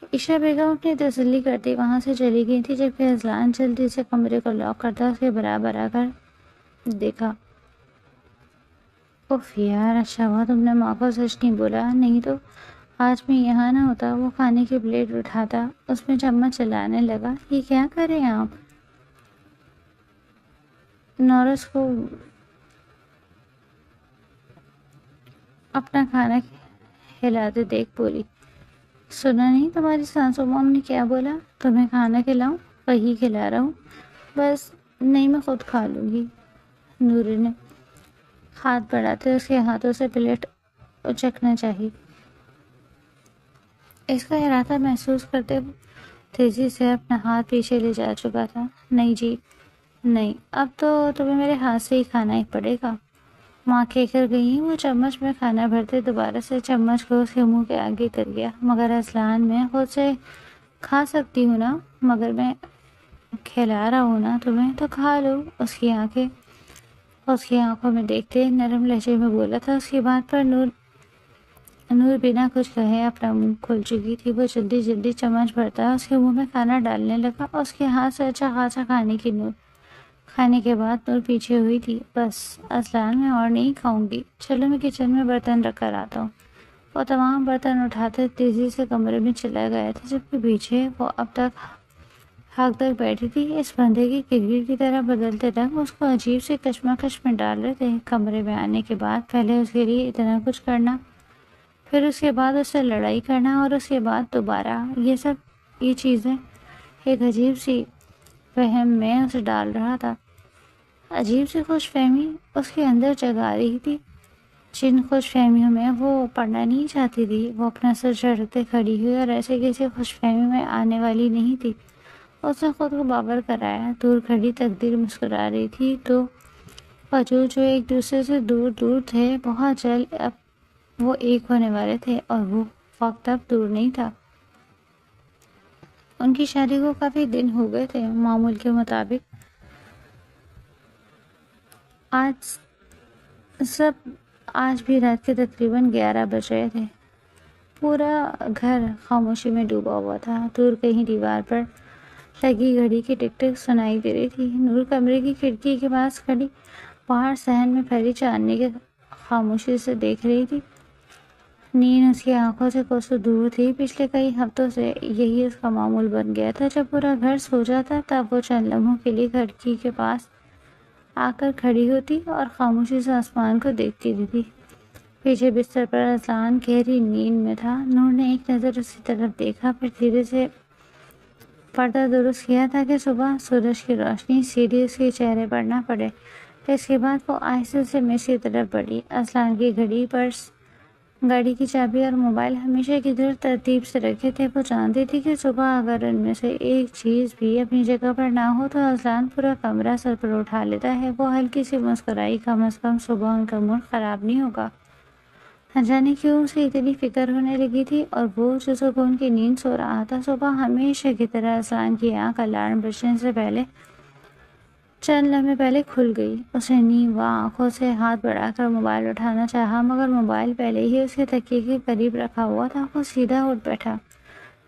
عائشہ بیگم اپنی تسلی کرتی وہاں سے چلی گئی تھی، جبکہ اسلان جلدی سے کمرے کو لاک کرتا اس کے برابر آ کر دیکھا۔ اف یار، اچھا ہوا تم نے ماں کو سچ نہیں بولا، نہیں تو آج میں یہاں نہ ہوتا۔ وہ کھانے کی پلیٹ اٹھاتا، اس میں چمچ چلانے لگا۔ یہ کیا کر رہے ہیں آپ؟ نورس کو اپنا کھانا کھلاتے دیکھ بولی۔ سنا نہیں تمہاری سانسو مام نے کیا بولا؟ تمہیں کھانا کھلاؤں؟ وہی کھلا رہا ہوں، بس نہیں میں خود کھا لوں گی۔ نور نے ہاتھ بڑھاتے اس کے ہاتھوں سے پلیٹ اچکنا چاہی۔ اس کا ارادہ محسوس کرتے تیزی سے اپنا ہاتھ پیچھے لے جا چکا تھا۔ نہیں جی نہیں، اب تو تمہیں میرے ہاتھ سے ہی کھانا ہی پڑے گا۔ ماں کہہ کر گئی، وہ چمچ میں کھانا بھرتے دوبارہ سے چمچ کو اس کے منہ کے آگے کر گیا۔ مگر اسلان، میں خود سے کھا سکتی ہوں نا، مگر میں کھلا رہا ہوں نا تمہیں، تو کھا لو۔ اس کی آنکھوں میں دیکھتے نرم لہجے میں بولا تھا۔ اس کی بات پر نور بنا کچھ کہے اپنا منہ کھول چکی تھی۔ وہ جلدی جلدی چمچ بھرتا اس کے منہ میں کھانا ڈالنے لگا، اور اس کے ہاتھ سے اچھا خاصا کھانے کے بعد نور پیچھے ہوئی تھی۔ بس اسلان، میں اور نہیں کھاؤں گی، چلو میں کچن میں برتن رکھ کر آتا ہوں۔ وہ تمام برتن اٹھاتے تیزی سے کمرے میں چلا گیا تھا، جبکہ پیچھے وہ اب تک حق تک بیٹھی تھی۔ اس بندے کی کرکٹ کی طرح بدلتے رنگ اس کو عجیب سی کشمکش میں ڈال رہے تھے۔ کمرے میں آنے کے بعد پہلے اس کے لیے اتنا کچھ کرنا، پھر اس کے بعد اس سے لڑائی کرنا، اور اس کے بعد دوبارہ یہ چیزیں ایک عجیب سی وہم میں اسے ڈال رہا تھا۔ عجیب سی خوش فہمی اس کے اندر جگا رہی تھی، جن خوش فہمیوں میں وہ پڑھنا نہیں چاہتی تھی۔ وہ اپنا سر جھٹکتے کھڑی ہوئی اور ایسے کسی خوش فہمی میں آنے والی نہیں تھی۔ اس نے خود کو باور کرایا، دور کھڑی تقدیر مسکرا رہی تھی۔ تو وجود جو ایک دوسرے سے دور دور تھے، بہت جلد اب وہ ایک ہونے والے تھے، اور وہ وقت اب دور نہیں تھا۔ ان کی شادی کو کافی دن ہو گئے تھے۔ معمول کے مطابق آج بھی رات کے تقریباً 11 بج رہے تھے۔ پورا گھر خاموشی میں ڈوبا ہوا تھا۔ دور کہیں دیوار پر لگی گھڑی کی ٹک ٹک سنائی دے رہی تھی۔ نور کمرے کی کھڑکی کے پاس کھڑی باہر صحن میں پھیلی چاندنی کے خاموشی سے دیکھ رہی تھی۔ نیند اس کی آنکھوں سے کوسوں دور تھی۔ پچھلے کئی ہفتوں سے یہی اس کا معمول بن گیا تھا، جب پورا گھر سو جاتا تب وہ چند لمحوں کے لیے کھڑکی کے پاس آ کر کھڑی ہوتی اور خاموشی سے آسمان کو دیکھتی رہتی۔ پیچھے بستر پر اسلان گہری نیند میں تھا۔ نور نے ایک نظر اس کی طرف دیکھا، پھر دھیرے سے پردہ درست کیا تاکہ صبح سورج کی روشنی سیدھی اس کے چہرے پر نہ پڑے۔ اس کے بعد وہ آہستہ سے میز کی طرف بڑھی۔ اسلان کی گھڑی، پرس، گاڑی کی چابی اور موبائل ہمیشہ کی طرح ترتیب سے رکھے تھے۔ وہ جانتی تھی کہ صبح اگر ان میں سے ایک چیز بھی اپنی جگہ پر نہ ہو تو اسلان پورا کمرہ سر پر اٹھا لیتا ہے۔ وہ ہلکی سی مسکرائی، کم از کم صبح ان کا موڈ خراب نہیں ہوگا۔ نہ جانے کیوں اسے اتنی فکر ہونے لگی تھی، اور وہ جو سکون کی نیند سو رہا تھا، صبح ہمیشہ کی طرح اسلان کی آنکھ الارم بجنے سے پہلے چند لمحے پہلے کھل گئی۔ اس نے نیوا آنکھوں سے ہاتھ بڑھا کر موبائل اٹھانا چاہا، مگر موبائل پہلے ہی اس کے تکیے کے قریب رکھا ہوا تھا۔ وہ سیدھا اٹھ بیٹھا،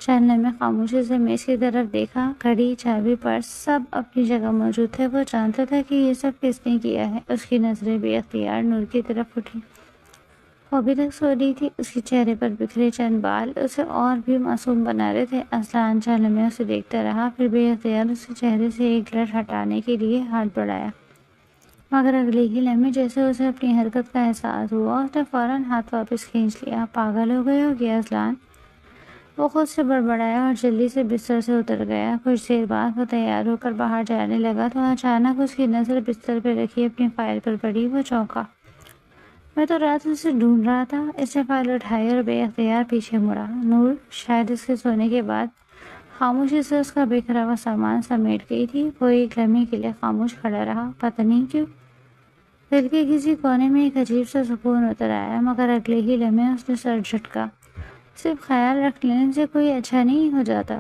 چند لمحے خاموشی سے میز کی طرف دیکھا. گھڑی، چابی، پرس سب اپنی جگہ موجود تھے. وہ جانتا تھا کہ یہ سب کس نے کیا ہے. اس کی نظریں بے اختیار نور کی طرف اٹھی. وہ ابھی تک سو رہی تھی. اس کے چہرے پر بکھرے چند بال اسے اور بھی معصوم بنا رہے تھے. اصلان چند لمحے اسے دیکھتا رہا، پھر بے اختیار اس کے چہرے سے ایک لٹ ہٹانے کے لیے ہاتھ بڑھایا. مگر اگلے ہی لمحے جیسے اسے اپنی حرکت کا احساس ہوا، اس نے فوراً ہاتھ واپس کھینچ لیا. پاگل ہو گئے ہو کیا اصلان؟ وہ خود سے بڑبڑایا اور جلدی سے بستر سے اتر گیا. کچھ دیر بعد وہ تیار ہو کر باہر جانے لگا تو اچانک اس کی نظر بستر پہ رکھی اپنی فائل پر پڑی. وہ چونکا. میں تو رات سے ڈھونڈ رہا تھا. اس نے فائل اٹھائی اور بے اختیار پیچھے مڑا. نور شاید اس کے سونے کے بعد خاموشی سے اس کا بکھرا ہوا سامان سمیٹ گئی تھی. وہ ایک لمحے کے لیے خاموش کھڑا رہا. پتہ نہیں کیوں دل کے کسی کونے میں ایک عجیب سا سکون اتر آیا. مگر اگلے ہی لمحے اس نے سر جھٹکا. صرف خیال رکھ لینے سے کوئی اچھا نہیں ہو جاتا.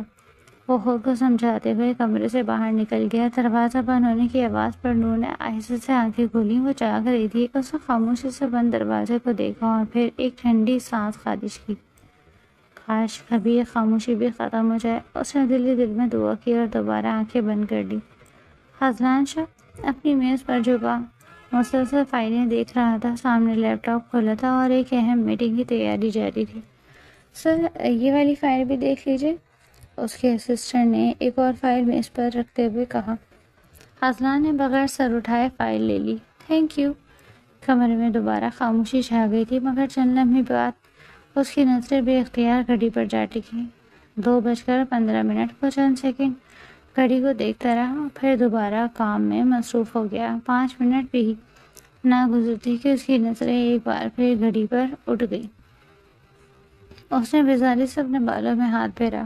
وہ خود کو سمجھاتے ہوئے کمرے سے باہر نکل گیا. دروازہ بند ہونے کی آواز پر نور نے آہستہ سے آنکھیں کھولیں. وہ جاگ رہی تھی. اس نے خاموشی سے بند دروازے کو دیکھا اور پھر ایک ٹھنڈی سانس خارج کی. کاش کبھی یہ خاموشی بھی ختم ہو جائے. اس نے دل ہی دل میں دعا کی اور دوبارہ آنکھیں بند کر لی. خزلان شاہ اپنی میز پر جھکا مسلسل فائلیں دیکھ رہا تھا. سامنے لیپ ٹاپ کھولا تھا اور ایک اہم میٹنگ کی تیاری جاری تھی. سر یہ والی فائل بھی دیکھ لیجیے، اس کے اسسٹنٹ نے ایک اور فائل میز پر رکھتے ہوئے کہا. خزلان نے بغیر سر اٹھائے فائل لے لی. Thank you. کمرے میں دوبارہ خاموشی چھا گئی تھی. مگر چند لمحے بعد اس کی نظریں بے اختیار گھڑی پر جا ٹکیں. 2:15. وہ چند سیکنڈ گھڑی کو دیکھتا رہا، پھر دوبارہ کام میں مصروف ہو گیا. 5 منٹ بھی نہ گزرتی کہ اس کی نظریں ایک بار پھر گھڑی پر اٹھ گئی. اس نے بیزاری سے اپنے بالوں میں ہاتھ پھیرا.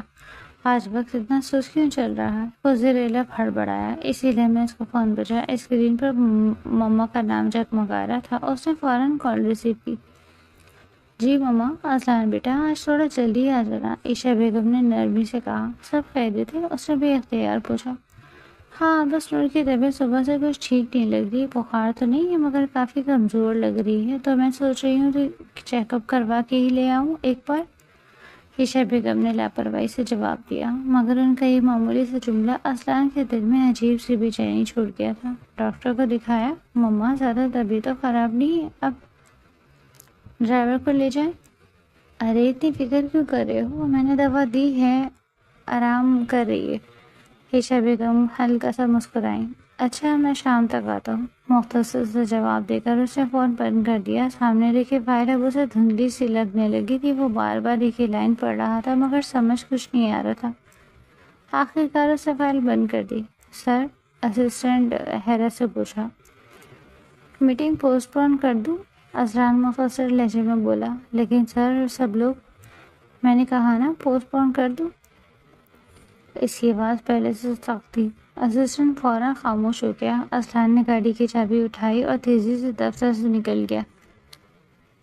آج وقت اتنا سست کیوں چل رہا ہے؟ وہ زیر لب ہڑبڑایا. اسی لیے میں اس کو فون بجا. اسکرین پر مما کا نام جگمگا رہا تھا. اس نے فوراً کال ریسیو کی. جی مما. اصلان بیٹا آج تھوڑا جلدی آ جانا، عائشہ بیگم نے نرمی سے کہا. سب خیریت ہے؟ اس نے بے اختیار پوچھا. ہاں بس نور کی طبیعت صبح سے کچھ ٹھیک نہیں لگ رہی. بخار تو نہیں ہے مگر کافی کمزور لگ رہی ہے، تو میں سوچ رہی ہوں کہ چیک اپ کروا کے ہی لے آؤں ایک بار. عائشہ بیگم نے لاپرواہی سے جواب دیا. مگر ان کا یہ معمولی سے جملہ اصلان کے دل میں عجیب سی بے چینی چھوڑ گیا تھا. ڈاکٹر کو دکھایا؟ مما زیادہ طبیعت تو خراب نہیں ہے، اب ڈرائیور کو لے جائیں. ارے اتنی فکر کیوں کر رہے ہو؟ میں نے دوا دی ہے، آرام کر رہی ہے. عائشہ بیگم ہلکا سا مسکرائیں. اچھا میں شام تک آتا ہوں، مختصر سے جواب دے کر اس نے فون بند کر دیا. سامنے رکھی فائل اب اسے دھندلی سی لگنے لگی تھی. وہ بار بار ایک ہی لائن پڑھ رہا تھا مگر سمجھ کچھ نہیں آ رہا تھا. آخرکار اس نے فائل بند کر دی. سر؟ اسسٹنٹ حیرت سے پوچھا. میٹنگ پوسٹ پون کر دوں؟ اصلان مختصر لہجے میں بولا. لیکن سر سب لوگ. میں نے کہا نا پوسٹ پون کر دوں. اس کی آواز پہلے سے سخت تھی. اسسٹنٹ فوراً خاموش ہو گیا. اصلان نے گاڑی کی چابی اٹھائی اور تیزی سے دفتر سے نکل گیا.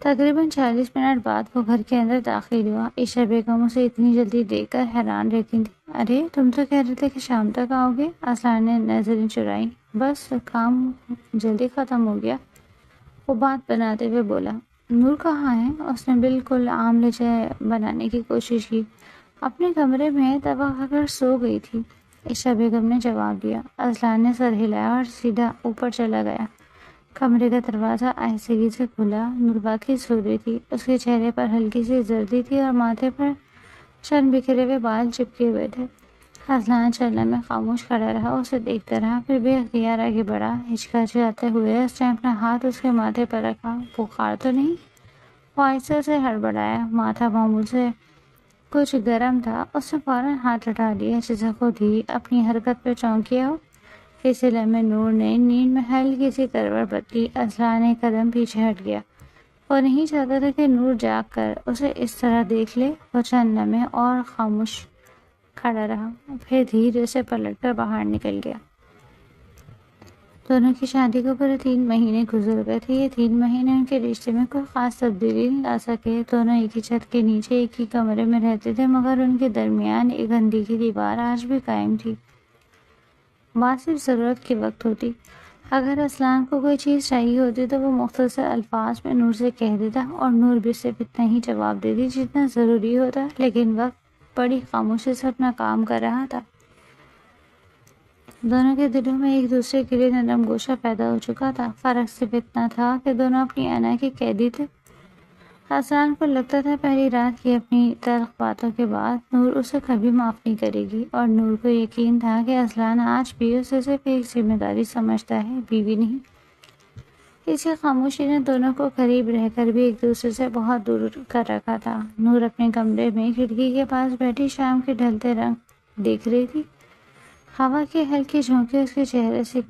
تقریباً 40 منٹ بعد وہ گھر کے اندر داخل ہوا. عائشہ بیگم اسے اتنی جلدی دیکھ کر حیران رہتی تھی. ارے تم تو کہہ رہے تھے کہ شام تک آؤ گے. اصلان نے نظریں چرائیں. بس کام جلدی ختم ہو گیا، وہ بات بناتے ہوئے بولا. نور کہاں ہے؟ اس نے بالکل عام لہجہ بنانے کی کوشش کی. اپنے کمرے میں دوا کھا کر سو گئی تھی، عائشہ بیگم نے جواب دیا. اصلان نے سر ہلایا اور سیدھا اوپر چلا گیا. کمرے کا دروازہ آہستگی سے کھلا. نور واقعی سو رہی تھی. اس کے چہرے پر ہلکی سی زردی تھی اور ماتھے پر چند بکھرے ہوئے بال چپکے ہوئے تھے. اصلان چلنے میں خاموش کھڑا رہا، اسے دیکھتا رہا، پھر بے اختیار آگے بڑھا. ہچکچاتے ہوئے اس نے اپنا ہاتھ اس کے ماتھے پر رکھا. بخار تو نہیں؟ وہ آہستہ سے ہڑبڑایا. ماتھا معمول سے کچھ گرم تھا. اس نے فوراً ہاتھ ہٹا لیا جیسے خود ہی اپنی حرکت پہ چونکیا ہو. اسی لمحے نور نے نیند میں ہلکی سی کروٹ بدلی. اصلان ایک قدم پیچھے ہٹ گیا. وہ نہیں چاہتا تھا کہ نور جاگ کر اسے اس طرح دیکھ لے. وہ چند لمحے اور خاموش کھڑا رہا، پھر دھیرے سے پلٹ کر باہر نکل گیا. دونوں کی شادی کو پورے 3 مہینے گزر گئے تھے. یہ 3 مہینے ان کے رشتے میں کوئی خاص تبدیلی نہیں لا سکے. دونوں ایک ہی چھت کے نیچے ایک ہی کمرے میں رہتے تھے مگر ان کے درمیان ایک اندھی کی دیوار آج بھی قائم تھی. بات صرف ضرورت کے وقت ہوتی. اگر اصلان کو کوئی چیز چاہیے ہوتی تو وہ مختصر الفاظ میں نور سے کہہ دیتا اور نور بھی صرف اتنا ہی جواب دیتی جتنا ضروری ہوتا. لیکن وقت بڑی خاموشی سے اپنا کام کر رہا تھا۔ دونوں کے دلوں میں ایک دوسرے کے لیے نرم گوشہ پیدا ہو چکا تھا۔ فرق صرف اتنا تھا کہ دونوں اپنی انا کے قیدی تھے۔ حسنان کو لگتا تھا پہلی رات کی اپنی تلخ باتوں کے بعد نور اسے کبھی معاف نہیں کرے گی، اور نور کو یقین تھا کہ اصلان آج بھی اسے صرف ایک ذمہ داری سمجھتا ہے، بیوی نہیں۔ اسی خاموشی نے دونوں کو قریب رہ کر بھی ایک دوسرے سے بہت دور کر رکھا تھا۔ نور اپنے کمرے میں کھڑکی کے پاس بیٹھی شام کے ڈھلتے رنگ دیکھ رہی تھی۔ ہوا کے ہلکے جھونکے اس کے چہرے سے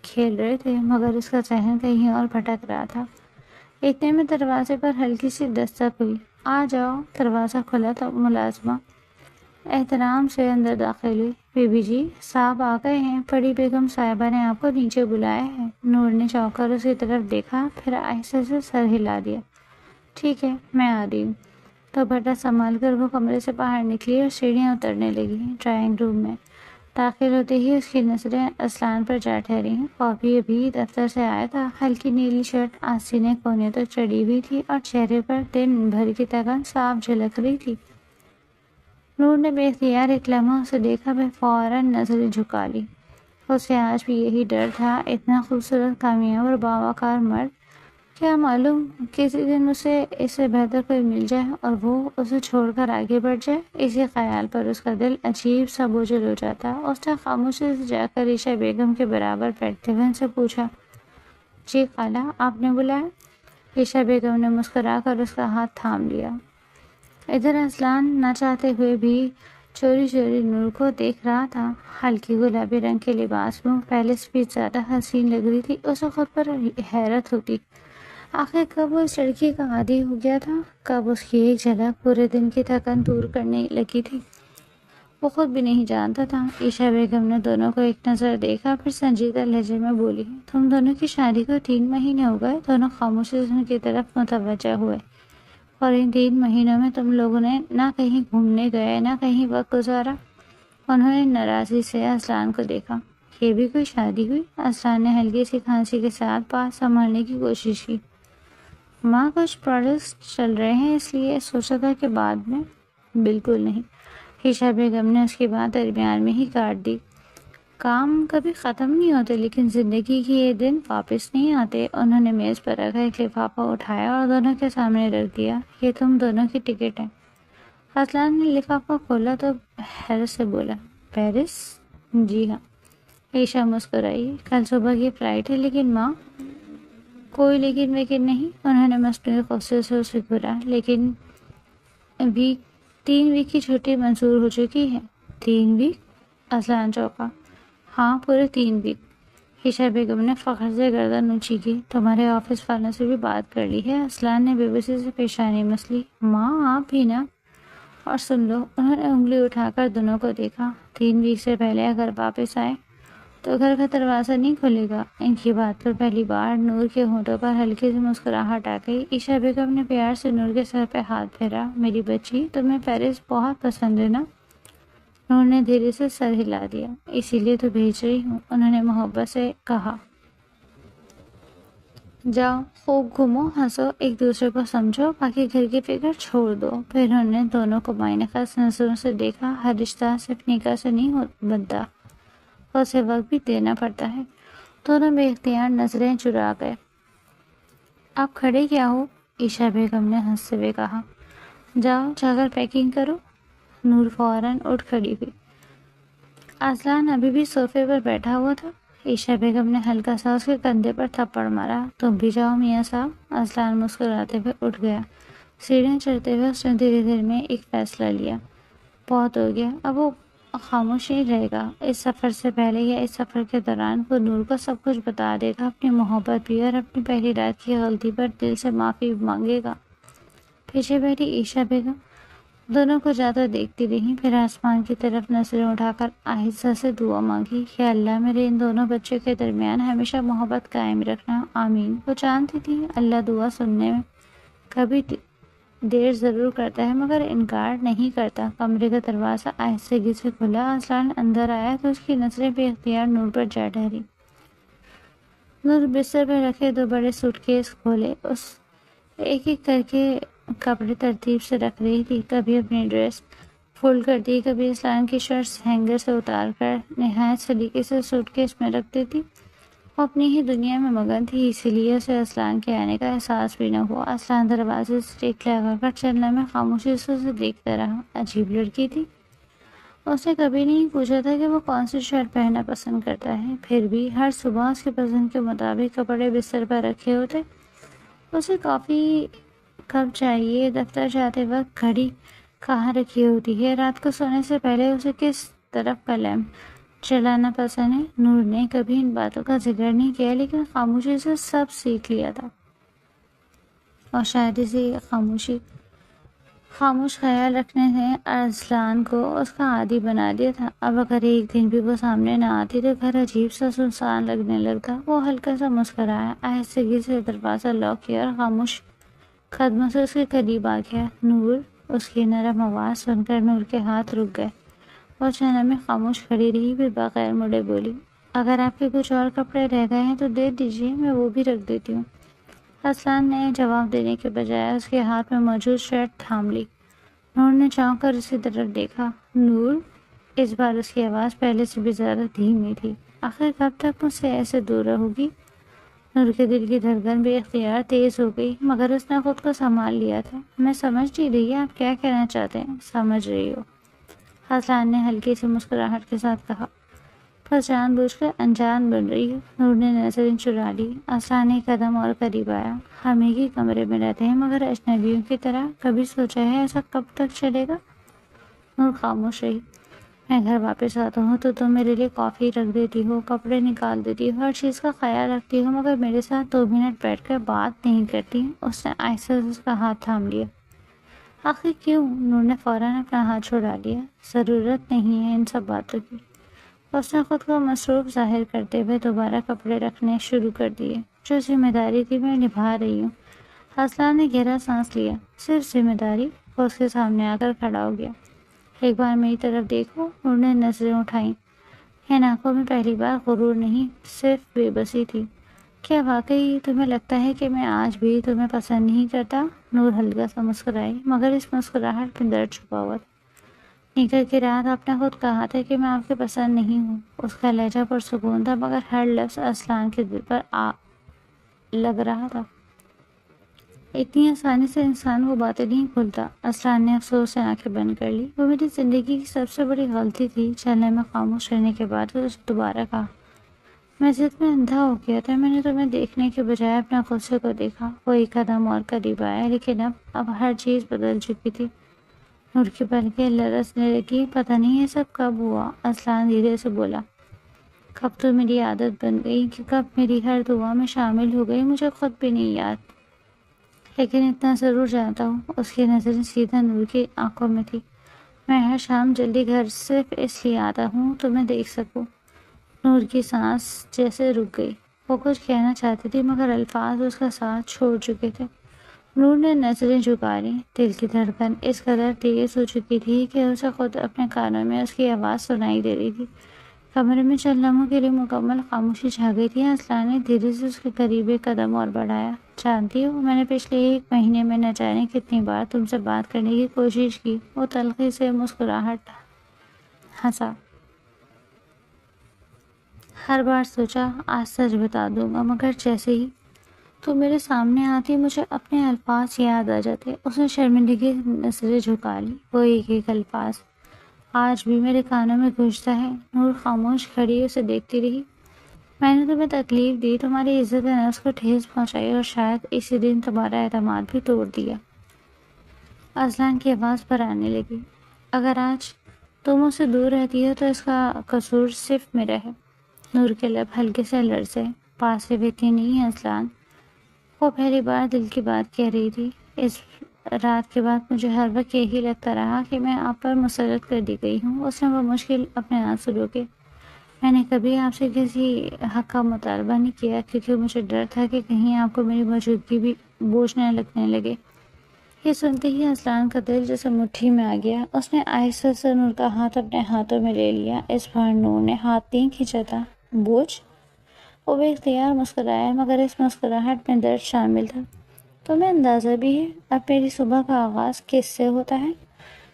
کھیل رہے تھے، مگر اس کا ذہن کہیں اور بھٹک رہا تھا۔ اتنے میں دروازے پر ہلکی سی دستک ہوئی۔ آ جاؤ۔ دروازہ کھلا تو ملازمہ احترام سے اندر داخل ہوئی۔ بی بی جی، صاحب آ گئے ہیں، بڑی بیگم صاحبہ نے آپ کو نیچے بلایا ہے۔ نور نے چونک کر اس کی طرف دیکھا، پھر آہستہ سے سر ہلا دیا۔ ٹھیک ہے، میں آ رہی ہوں۔ تو بٹا سنبھال کر وہ کمرے سے باہر نکلی اور سیڑھیاں اترنے لگی۔ ڈرائنگ روم میں داخل ہوتے ہی اس کی نظریں اصلان پر جا ٹھہری۔ پاپی ابھی دفتر سے آیا تھا۔ ہلکی نیلی شرٹ آستینے کونے تک چڑھی ہوئی تھی اور چہرے پر دن بھر کی تھکن صاف جھلک رہی تھی۔ نور نے بے اختیار ایک لمحہ اسے دیکھا، پھر فوراً نظریں جھکا لی۔ اسے آج بھی یہی ڈر تھا، اتنا خوبصورت، کامیاب اور باوقار مرد، کیا معلوم کسی دن اسے اس سے بہتر کوئی مل جائے اور وہ اسے چھوڑ کر آگے بڑھ جائے۔ اسی خیال پر اس کا دل عجیب سا بوجھل ہو جاتا۔ اس نے خاموشی سے جا کر عائشہ بیگم کے برابر بیٹھتے ہوئے ان سے پوچھا، جی خالہ، آپ نے بلایا؟ عائشہ بیگم نے مسکرا کر اس کا ہاتھ تھام لیا۔ ادھر اصلان نہ چاہتے ہوئے بھی چوری چوری نور کو دیکھ رہا تھا۔ ہلکی گلابی رنگ کے لباس میں پہلے سے بھی زیادہ حسین لگ رہی تھی۔ اسے خود پر حیرت ہوتی، آخر کب وہ اس لڑکی کا عادی ہو گیا تھا، کب اس کی ایک جھلک پورے دن کی تھکن دور کرنے لگی تھی، وہ خود بھی نہیں جانتا تھا۔ عائشہ بیگم نے دونوں کو ایک نظر دیکھا، پھر سنجیدہ لہجے میں بولی، تم دونوں کی شادی کو 3 مہینے ہو گئے۔ دونوں خاموشی سے ان کی طرف متوجہ ہوئے۔ اور ان 3 مہینوں میں تم لوگوں نے نہ کہیں گھومنے گئے، نہ کہیں وقت گزارا۔ انہوں نے ناراضی سے اصلان کو دیکھا۔ یہ بھی کوئی شادی ہوئی؟ اصلان نے ہلکی سی کھانسی کے ساتھ بات سنبھالنے کی کوشش کی۔ ماں، کچھ پروجیکٹس چل رہے ہیں، اس لیے سوچا تھا کہ بعد میں۔ بالکل نہیں، عائشہ بیگم نے اس کی بات درمیان میں ہی کاٹ دی۔ کام کبھی ختم نہیں ہوتے، لیکن زندگی کے یہ دن واپس نہیں آتے۔ انہوں نے میز پر رکھا ایک لفافہ اٹھایا اور دونوں کے سامنے رکھ دیا۔ یہ تم دونوں کی ٹکٹ ہے۔ اصلان نے لفافہ کھولا تو حیرت سے بولا، پیرس؟ جی ہاں۔ عائشہ مسکرائی، کل صبح کی فلائٹ ہے۔ لیکن ماں؟ کوئی لیکن ویکن نہیں، انہوں نے مصنوعی غصے سے اسے گھورا۔ لیکن 3 ویک کی چھٹی منظور ہو چکی ہے۔ 3 ویک؟ اصلان چونکا۔ ہاں، پورے 3 ویک۔ عائشہ بیگم نے فخر سے گردن اونچی کی۔ تمہارے آفس والوں سے بھی بات کر لی ہے؟ اصلان نے بے بسی سے پیشانی مسلی۔ ماں، آپ بھی نا؟ اور سن لو، انہوں نے انگلی اٹھا کر دونوں کو دیکھا، 3 ویک سے پہلے اگر واپس آئے تو گھر کا دروازہ نہیں کھلے گا۔ ان کی بات پر پہلی بار نور کے ہونٹوں پر ہلکی سی مسکراہٹ آ گئی۔ عائشہ بیگم نے پیار سے نور کے سر پہ ہاتھ پھیرا۔ میری بچی، تمہیں پیرس بہت پسند ہے نا؟ نور نے دھیرے سے سر ہلا دیا۔ اسی لیے تو بھیج رہی ہوں، انہوں نے محبت سے کہا۔ جاؤ، خوب گھومو، ہنسو، ایک دوسرے کو سمجھو، باقی گھر کی فکر چھوڑ دو۔ پھر انہوں نے دونوں کو معنی خاص نظروں سے دیکھا۔ ہر رشتہ صرف نکاح سے نہیں بنتا، اسے وقت بھی دینا پڑتا ہے۔ دونوں بے اختیار نظریں چرا گئے۔ آپ کھڑے کیا ہو؟ عائشہ بیگم نے ہنستے ہوئے کہا۔ جاؤ، جا کر پیکنگ کرو۔ نور فوراً اٹھ کھڑی ہوئی۔ اصلان ابھی بھی صوفے پر بیٹھا ہوا تھا۔ عائشہ بیگم نے ہلکا سا اس کے کندھے پر تھپڑ مارا۔ تم بھی جاؤ میاں صاحب۔ اصلان مسکراتے ہوئے اٹھ گیا۔ سیڑھیاں چڑھتے ہوئے اس نے دھیرے دھیرے میں ایک فیصلہ لیا، بہت ہو گیا، اب وہ خاموش نہیں رہے گا۔ اس سفر سے پہلے یا اس سفر کے دوران وہ نور کو سب کچھ بتا دے گا، اپنی محبت بھی، اور اپنی پہلی رات کی غلطی پر دل سے معافی مانگے گا۔ پیچھے بیٹھی عائشہ بیگم دونوں کو جاتا دیکھتی رہی، پھر آسمان کی طرف نظریں اٹھا کر آہستہ سے دعا مانگی، کہ اللہ میرے ان دونوں بچوں کے درمیان ہمیشہ محبت قائم رکھنا، آمین۔ وہ جانتی تھی اللہ دعا سننے میں کبھی دیر ضرور کرتا ہے مگر انکار نہیں کرتا۔ کمرے کا دروازہ آہستگی سے کھلا۔ اصلان اندر آیا تو اس کی نظریں بے اختیار نور پر جا ٹھہری۔ نور بستر پر رکھے 2 بڑے سوٹ کیس کھولے، ایک ایک کر کے کپڑے ترتیب سے رکھ رہی تھی۔ کبھی اپنی ڈریس، فولڈ کر دی، کبھی اسلان کی شرٹس ہینگر سے اتار کر نہایت سلیقے سے سوٹ کیس میں رکھ دیتی۔ وہ اپنی ہی دنیا میں مگن تھی، اسی لیے اسے اسلان کے آنے کا احساس بھی نہ ہوا۔ اسلان دروازے سے ٹیک لگا کر چلنے میں خاموشی سے اسے دیکھتا رہا۔ عجیب لڑکی تھی، اس نے کبھی نہیں پوچھا تھا کہ وہ کون سی شرٹ پہننا پسند کرتا ہے، پھر بھی ہر صبح اس کی پسند کے مطابق کپڑے بستر پر رکھے ہوتے۔ اسے کافی کب چاہیے، دفتر جاتے وقت گھڑی کہاں رکھی ہوتی ہے، رات کو سونے سے پہلے اسے کس طرف کا لیمپ چلانا پسند ہے۔ نور نے کبھی ان باتوں کا ذکر نہیں کیا، لیکن خاموشی سے سب سیکھ لیا تھا، اور شاید اسی خاموش خیال رکھنے نے ارسلان کو اس کا عادی بنا دیا تھا۔ اب اگر ایک دن بھی وہ سامنے نہ آتی تو گھر عجیب سا سنسان لگنے لگتا۔ وہ ہلکا سا مسکرایا، آہستگی سے دروازہ لاک کیا اور خاموش قدموں سے اس کے قریب آ گیا۔ نور! اس کی نرم آواز سن کر نور کے ہاتھ رک گئے۔ وہ چند میں خاموش کھڑی رہی، پھر بغیر مڑے بولی، اگر آپ کے کچھ اور کپڑے رہ گئے ہیں تو دے دیجیے، میں وہ بھی رکھ دیتی ہوں۔ ارسلان نے جواب دینے کے بجائے اس کے ہاتھ میں موجود شرٹ تھام لی۔ نور نے چونک کر اسی طرف دیکھا۔ نور! اس بار اس کی آواز پہلے سے بھی زیادہ دھیمی تھی۔ آخر کب تک مجھ سے ایسے دور رہو گی؟ نور کے دل کی دھڑکن بے اختیار تیز ہو گئی، مگر اس نے خود کو سنبھال لیا تھا۔ میں سمجھ نہیں رہی آپ کیا کہنا چاہتے ہیں۔ سمجھ رہی ہو، ارسلان نے ہلکی سی مسکراہٹ کے ساتھ کہا، بس جان بوجھ کر انجان بن رہی ہو۔ نور نے نظریں چرا لی۔ ارسلان نے قدم اور قریب آیا۔ ہم ایک ہی کمرے میں رہتے ہیں مگر اجنبیوں کی طرح، کبھی سوچا ہے ایسا کب تک چلے گا؟ نور خاموش رہی۔ میں گھر واپس آتا ہوں تو تم میرے لیے کافی رکھ دیتی ہو، کپڑے نکال دیتی ہو، ہر چیز کا خیال رکھتی ہو، مگر میرے ساتھ 2 منٹ بیٹھ کر بات نہیں کرتی۔ اس نے آہستہ سے اس کا ہاتھ تھام لیا۔ آخر کیوں؟ نور نے فوراً اپنا ہاتھ چھڑا لیا۔ ضرورت نہیں ہے ان سب باتوں کی۔ اس نے خود کو مصروف ظاہر کرتے ہوئے دوبارہ کپڑے رکھنے شروع کر دیے۔ جو ذمہ داری تھی میں نبھا رہی ہوں۔ ارسلان نے گہرا سانس لیا۔ صرف ذمہ داری؟ وہ اس کے سامنے آ کر کھڑا ہو گیا۔ ایک بار میری طرف دیکھو۔ نور نے نظریں اٹھائیں۔ ان آنکھوں میں پہلی بار غرور نہیں، صرف بے بسی تھی۔ کیا واقعی تمہیں لگتا ہے کہ میں آج بھی تمہیں پسند نہیں کرتا؟ نور ہلکا سا مسکرائی، مگر اس مسکراہٹ میں درد چھپا ہوا تھا۔ نکل کی رات آپ نے خود کہا تھا کہ میں آپ کے پسند نہیں ہوں۔ اس کا لہجہ پرسکون تھا، مگر ہر لفظ ارسلان کے دل پر لگ رہا تھا۔ اتنی آسانی سے انسان وہ باتیں نہیں کھولتا۔ ارسلان نے افسوس سے آنکھیں بند کر لی۔ وہ میری زندگی کی سب سے بڑی غلطی تھی۔ چلنے میں خاموش رہنے کے بعد اس نے دوبارہ کہا، میں ضد میں اندھا ہو گیا تھا، میں نے تمہیں دیکھنے کے بجائے اپنے غصے کو دیکھا۔ وہ ایک قدم اور قریب آیا، لیکن اب ہر چیز بدل چکی تھی۔ نور کی پلکیں لرزنے لگی۔ پتہ نہیں یہ سب کب ہوا؟ ارسلان دھیرے سے بولا، کب تو میری عادت بن گئی، کہ کب میری ہر دعا میں شامل ہو گئی، مجھے خود بھی نہیں یاد، لیکن اتنا ضرور جانتا ہوں۔ اس کی نظریں سیدھا نور کی آنکھوں میں تھی۔ میں ہر شام جلدی گھر صرف اس لیے آتا ہوں تمہیں دیکھ سکوں۔ نور کی سانس جیسے رک گئی۔ وہ کچھ کہنا چاہتی تھی، مگر الفاظ اس کا ساتھ چھوڑ چکے تھے۔ نور نے نظریں جھکا لیں۔ دل کی دھڑکن اس قدر تیز ہو چکی تھی کہ اسے خود اپنے کانوں میں اس کی آواز سنائی دے رہی تھی۔ کمرے میں چند لمحوں کے لیے مکمل خاموشی چھا گئی تھی۔ ارسلان نے دھیرے سے اس کے قریب ایک قدم اور بڑھایا۔ جانتی ہو، میں نے پچھلے 1 مہینے میں نہ جانے کتنی بار تم سے بات کرنے کی کوشش کی۔ وہ تلخی سے مسکراہٹ ہنسا۔ ہر بار سوچا آج سچ بتا دوں گا، مگر جیسے ہی تو میرے سامنے آتی مجھے اپنے الفاظ یاد آ جاتے۔ اس نے شرمندگی سے نظریں جھکا لی۔ وہ ایک ایک الفاظ آج بھی میرے کانوں میں گونجتا ہے۔ نور خاموش کھڑی اسے دیکھتی رہی۔ میں نے تمہیں تکلیف دی، تمہاری عزت نفس کو ٹھیس پہنچائی، اور شاید اسی دن تمہارا اعتماد بھی توڑ دیا۔ ارسلان کی آواز پر آنے لگی۔ اگر آج تم مجھ سے دور رہتی ہو تو اس کا قصور صرف میرا ہے۔ نور کے لب ہلکے سے لرزے۔ پاس سے بیٹھی نہیں ارسلان، وہ پہلی بار دل کی بات کہہ رہی تھی۔ اس رات کے بعد مجھے ہر وقت یہی لگتا رہا کہ میں آپ پر مسلط کر دی گئی ہوں۔ اس نے بمشکل اپنے آنسو روکے۔ میں نے کبھی آپ سے کسی حق کا مطالبہ نہیں کیا، کیونکہ مجھے ڈر تھا کہ کہیں آپ کو میری موجودگی بھی بوجھ نہ لگنے لگے۔ یہ سنتے ہی ارسلان کا دل جیسے مٹھی میں آ گیا۔ اس نے آہستہ سے نور کا ہاتھ اپنے ہاتھوں میں لے لیا۔ اس بار نور نے ہاتھ نہیں کھینچا تھا۔ بوجھ؟ وہ بے اختیار مسکرایا، مگر اس مسکراہٹ میں درد شامل تھا۔ تمہیں اندازہ بھی ہے اب میری صبح کا آغاز کس سے ہوتا ہے؟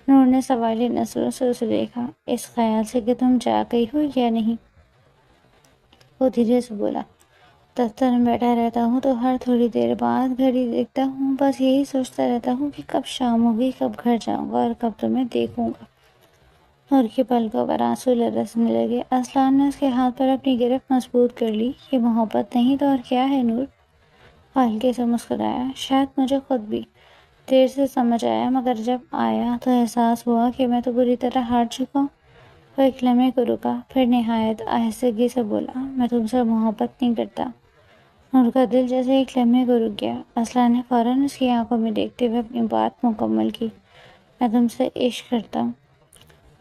نور نے سوالی نظروں سے اسے دیکھا، اس خیال سے کہ تم جا گئی ہو یا نہیں۔ وہ دھیرے سے بولا، دفتر میں بیٹھا رہتا ہوں تو ہر تھوڑی دیر بعد گھڑی دیکھتا ہوں، بس یہی سوچتا رہتا ہوں کہ کب شام ہوگی، کب گھر جاؤں گا اور کب تمہیں دیکھوں گا۔ نور کی پلکوں پر آنسو لرزنے لگے۔ اصلان نے اس کے ہاتھ پر اپنی گرفت مضبوط کر لی۔ یہ محبت نہیں تو اور کیا ہے نور؟ وہ ہلکے سے مسکرایا۔ شاید مجھے خود بھی دیر سے سمجھ آیا، مگر جب آیا تو احساس ہوا کہ میں تو بری طرح ہار چکا ہوں۔ وہ ایک لمحے کو رکا، پھر نہایت آہستگی سے بولا، میں تم سے محبت نہیں کرتا۔ نور کا دل جیسے ایک لمحے کو رک گیا۔ اصلان نے فوراً اس کی آنکھوں میں دیکھتے ہوئے اپنی بات مکمل کی، میں تم سے عشق کرتا ہوں،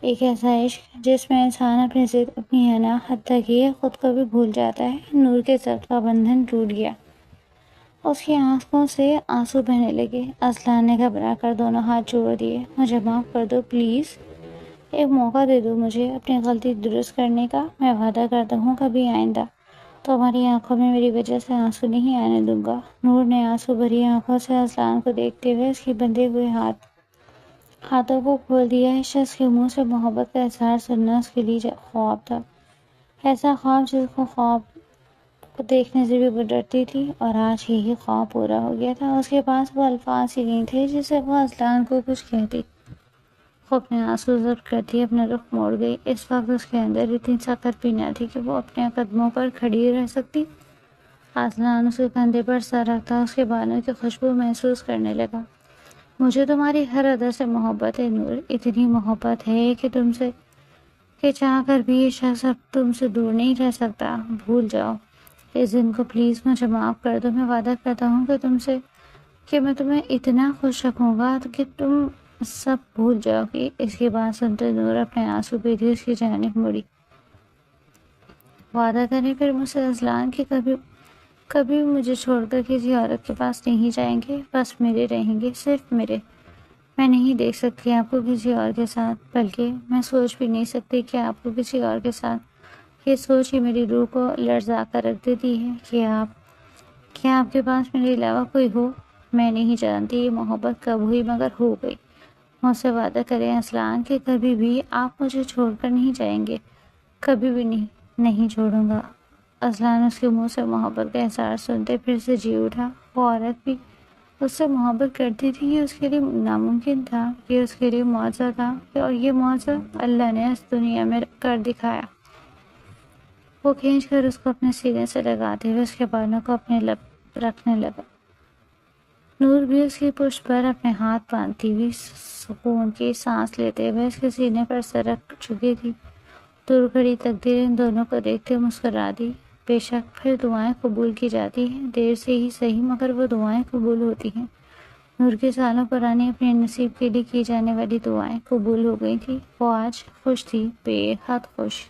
ایک ایسا عشق جس میں انسان اپنی ضد، اپنی حنا، حتیٰ کہ خود کو بھی بھول جاتا ہے۔ نور کے ضبط کا بندھن ٹوٹ گیا، اس کی آنکھوں سے آنسو بہنے لگے۔ اصلان نے گھبرا کر دونوں ہاتھ جوڑ دیے، مجھے معاف کر دو پلیز، ایک موقع دے دو مجھے اپنی غلطی درست کرنے کا، میں وعدہ کرتا ہوں کبھی آئندہ تمہاری آنکھوں میں میری وجہ سے آنسو نہیں آنے دوں گا۔ نور نے آنسو بھری آنکھوں سے اصلان کو دیکھتے ہوئے اس کے بندھے ہوئے ہاتھوں کو کھول دیا۔ اس شخص کے منہ سے محبت کا اظہار سننا اس کے لیے خواب تھا، ایسا خواب جس خواب کو دیکھنے سے بھی وہ ڈرتی تھی، اور آج یہی خواب پورا ہو گیا تھا۔ اس کے پاس وہ الفاظ ہی نہیں تھے جس سے وہ اصلان کو کچھ کہتی۔ وہ اپنے آنسو ضبط کرتی اپنا رخ موڑ گئی۔ اس وقت اس کے اندر اتنی طاقت بھی نہ تھی کہ وہ اپنے قدموں پر کھڑی رہ سکتی۔ اصلان اس کے کندھے پر سر رکھتا اس کے بالوں کی خوشبو محسوس کرنے لگا۔ مجھے تمہاری ہر ادا سے محبت ہے نور، اتنی محبت ہے کہ تم سے کہ چاہ کر بھی یہ شخص اب تم سے دور نہیں رہ سکتا۔ بھول جاؤ اس دن کو پلیز، مجھے معاف کر دو، میں وعدہ کرتا ہوں کہ میں تمہیں اتنا خوش رکھوں گا کہ تم سب بھول جاؤ گی۔ اس کی بات سنتے نور اپنے آنسو پیتی اس کی جانب مڑی۔ وعدہ کریں پھر مجھ سے اصلان کہ کبھی مجھے چھوڑ کر کسی عورت کے پاس نہیں جائیں گے، بس میرے رہیں گے، صرف میرے۔ میں نہیں دیکھ سکتی آپ کو کسی اور کے ساتھ، بلکہ میں سوچ بھی نہیں سکتی کہ آپ کو کسی اور کے ساتھ۔ یہ سوچ ہی میری روح کو لرزا کر رکھ دیتی ہے کہ آپ کے پاس میرے علاوہ کوئی ہو۔ میں نہیں جانتی یہ محبت کب ہوئی، مگر ہو گئی۔ مجھ سے وعدہ کریں اصلان کہ کبھی بھی آپ مجھے چھوڑ کر نہیں جائیں گے، کبھی بھی نہیں چھوڑوں گا۔ اصلان اس کے منہ سے محبت کا احساس سنتے پھر سے جی اٹھا۔ وہ عورت بھی اس سے محبت کرتی تھی، یہ اس کے لیے ناممکن تھا، یہ اس کے لیے معجزہ تھا، اور یہ معجزہ اللہ نے اس دنیا میں کر دکھایا۔ وہ کھینچ کر اس کو اپنے سینے سے لگاتے ہوئے اس کے بالوں کو اپنے لب رکھنے لگا۔ نور بھی اس کی پشت پر اپنے ہاتھ باندھتی ہوئی سکون کی سانس لیتے ہوئے اس کے سینے پر سر رکھ چکی تھی۔ دور کھڑی تقدیر ان دونوں کو دیکھتے مسکرا دی۔ بے شک پھر دعائیں قبول کی جاتی ہیں، دیر سے ہی صحیح مگر وہ دعائیں قبول ہوتی ہیں۔ نور کی سالوں پرانی اپنے نصیب کے لیے کی جانے والی دعائیں قبول ہو گئی تھی۔ وہ آج خوش تھی، بے حد خوش۔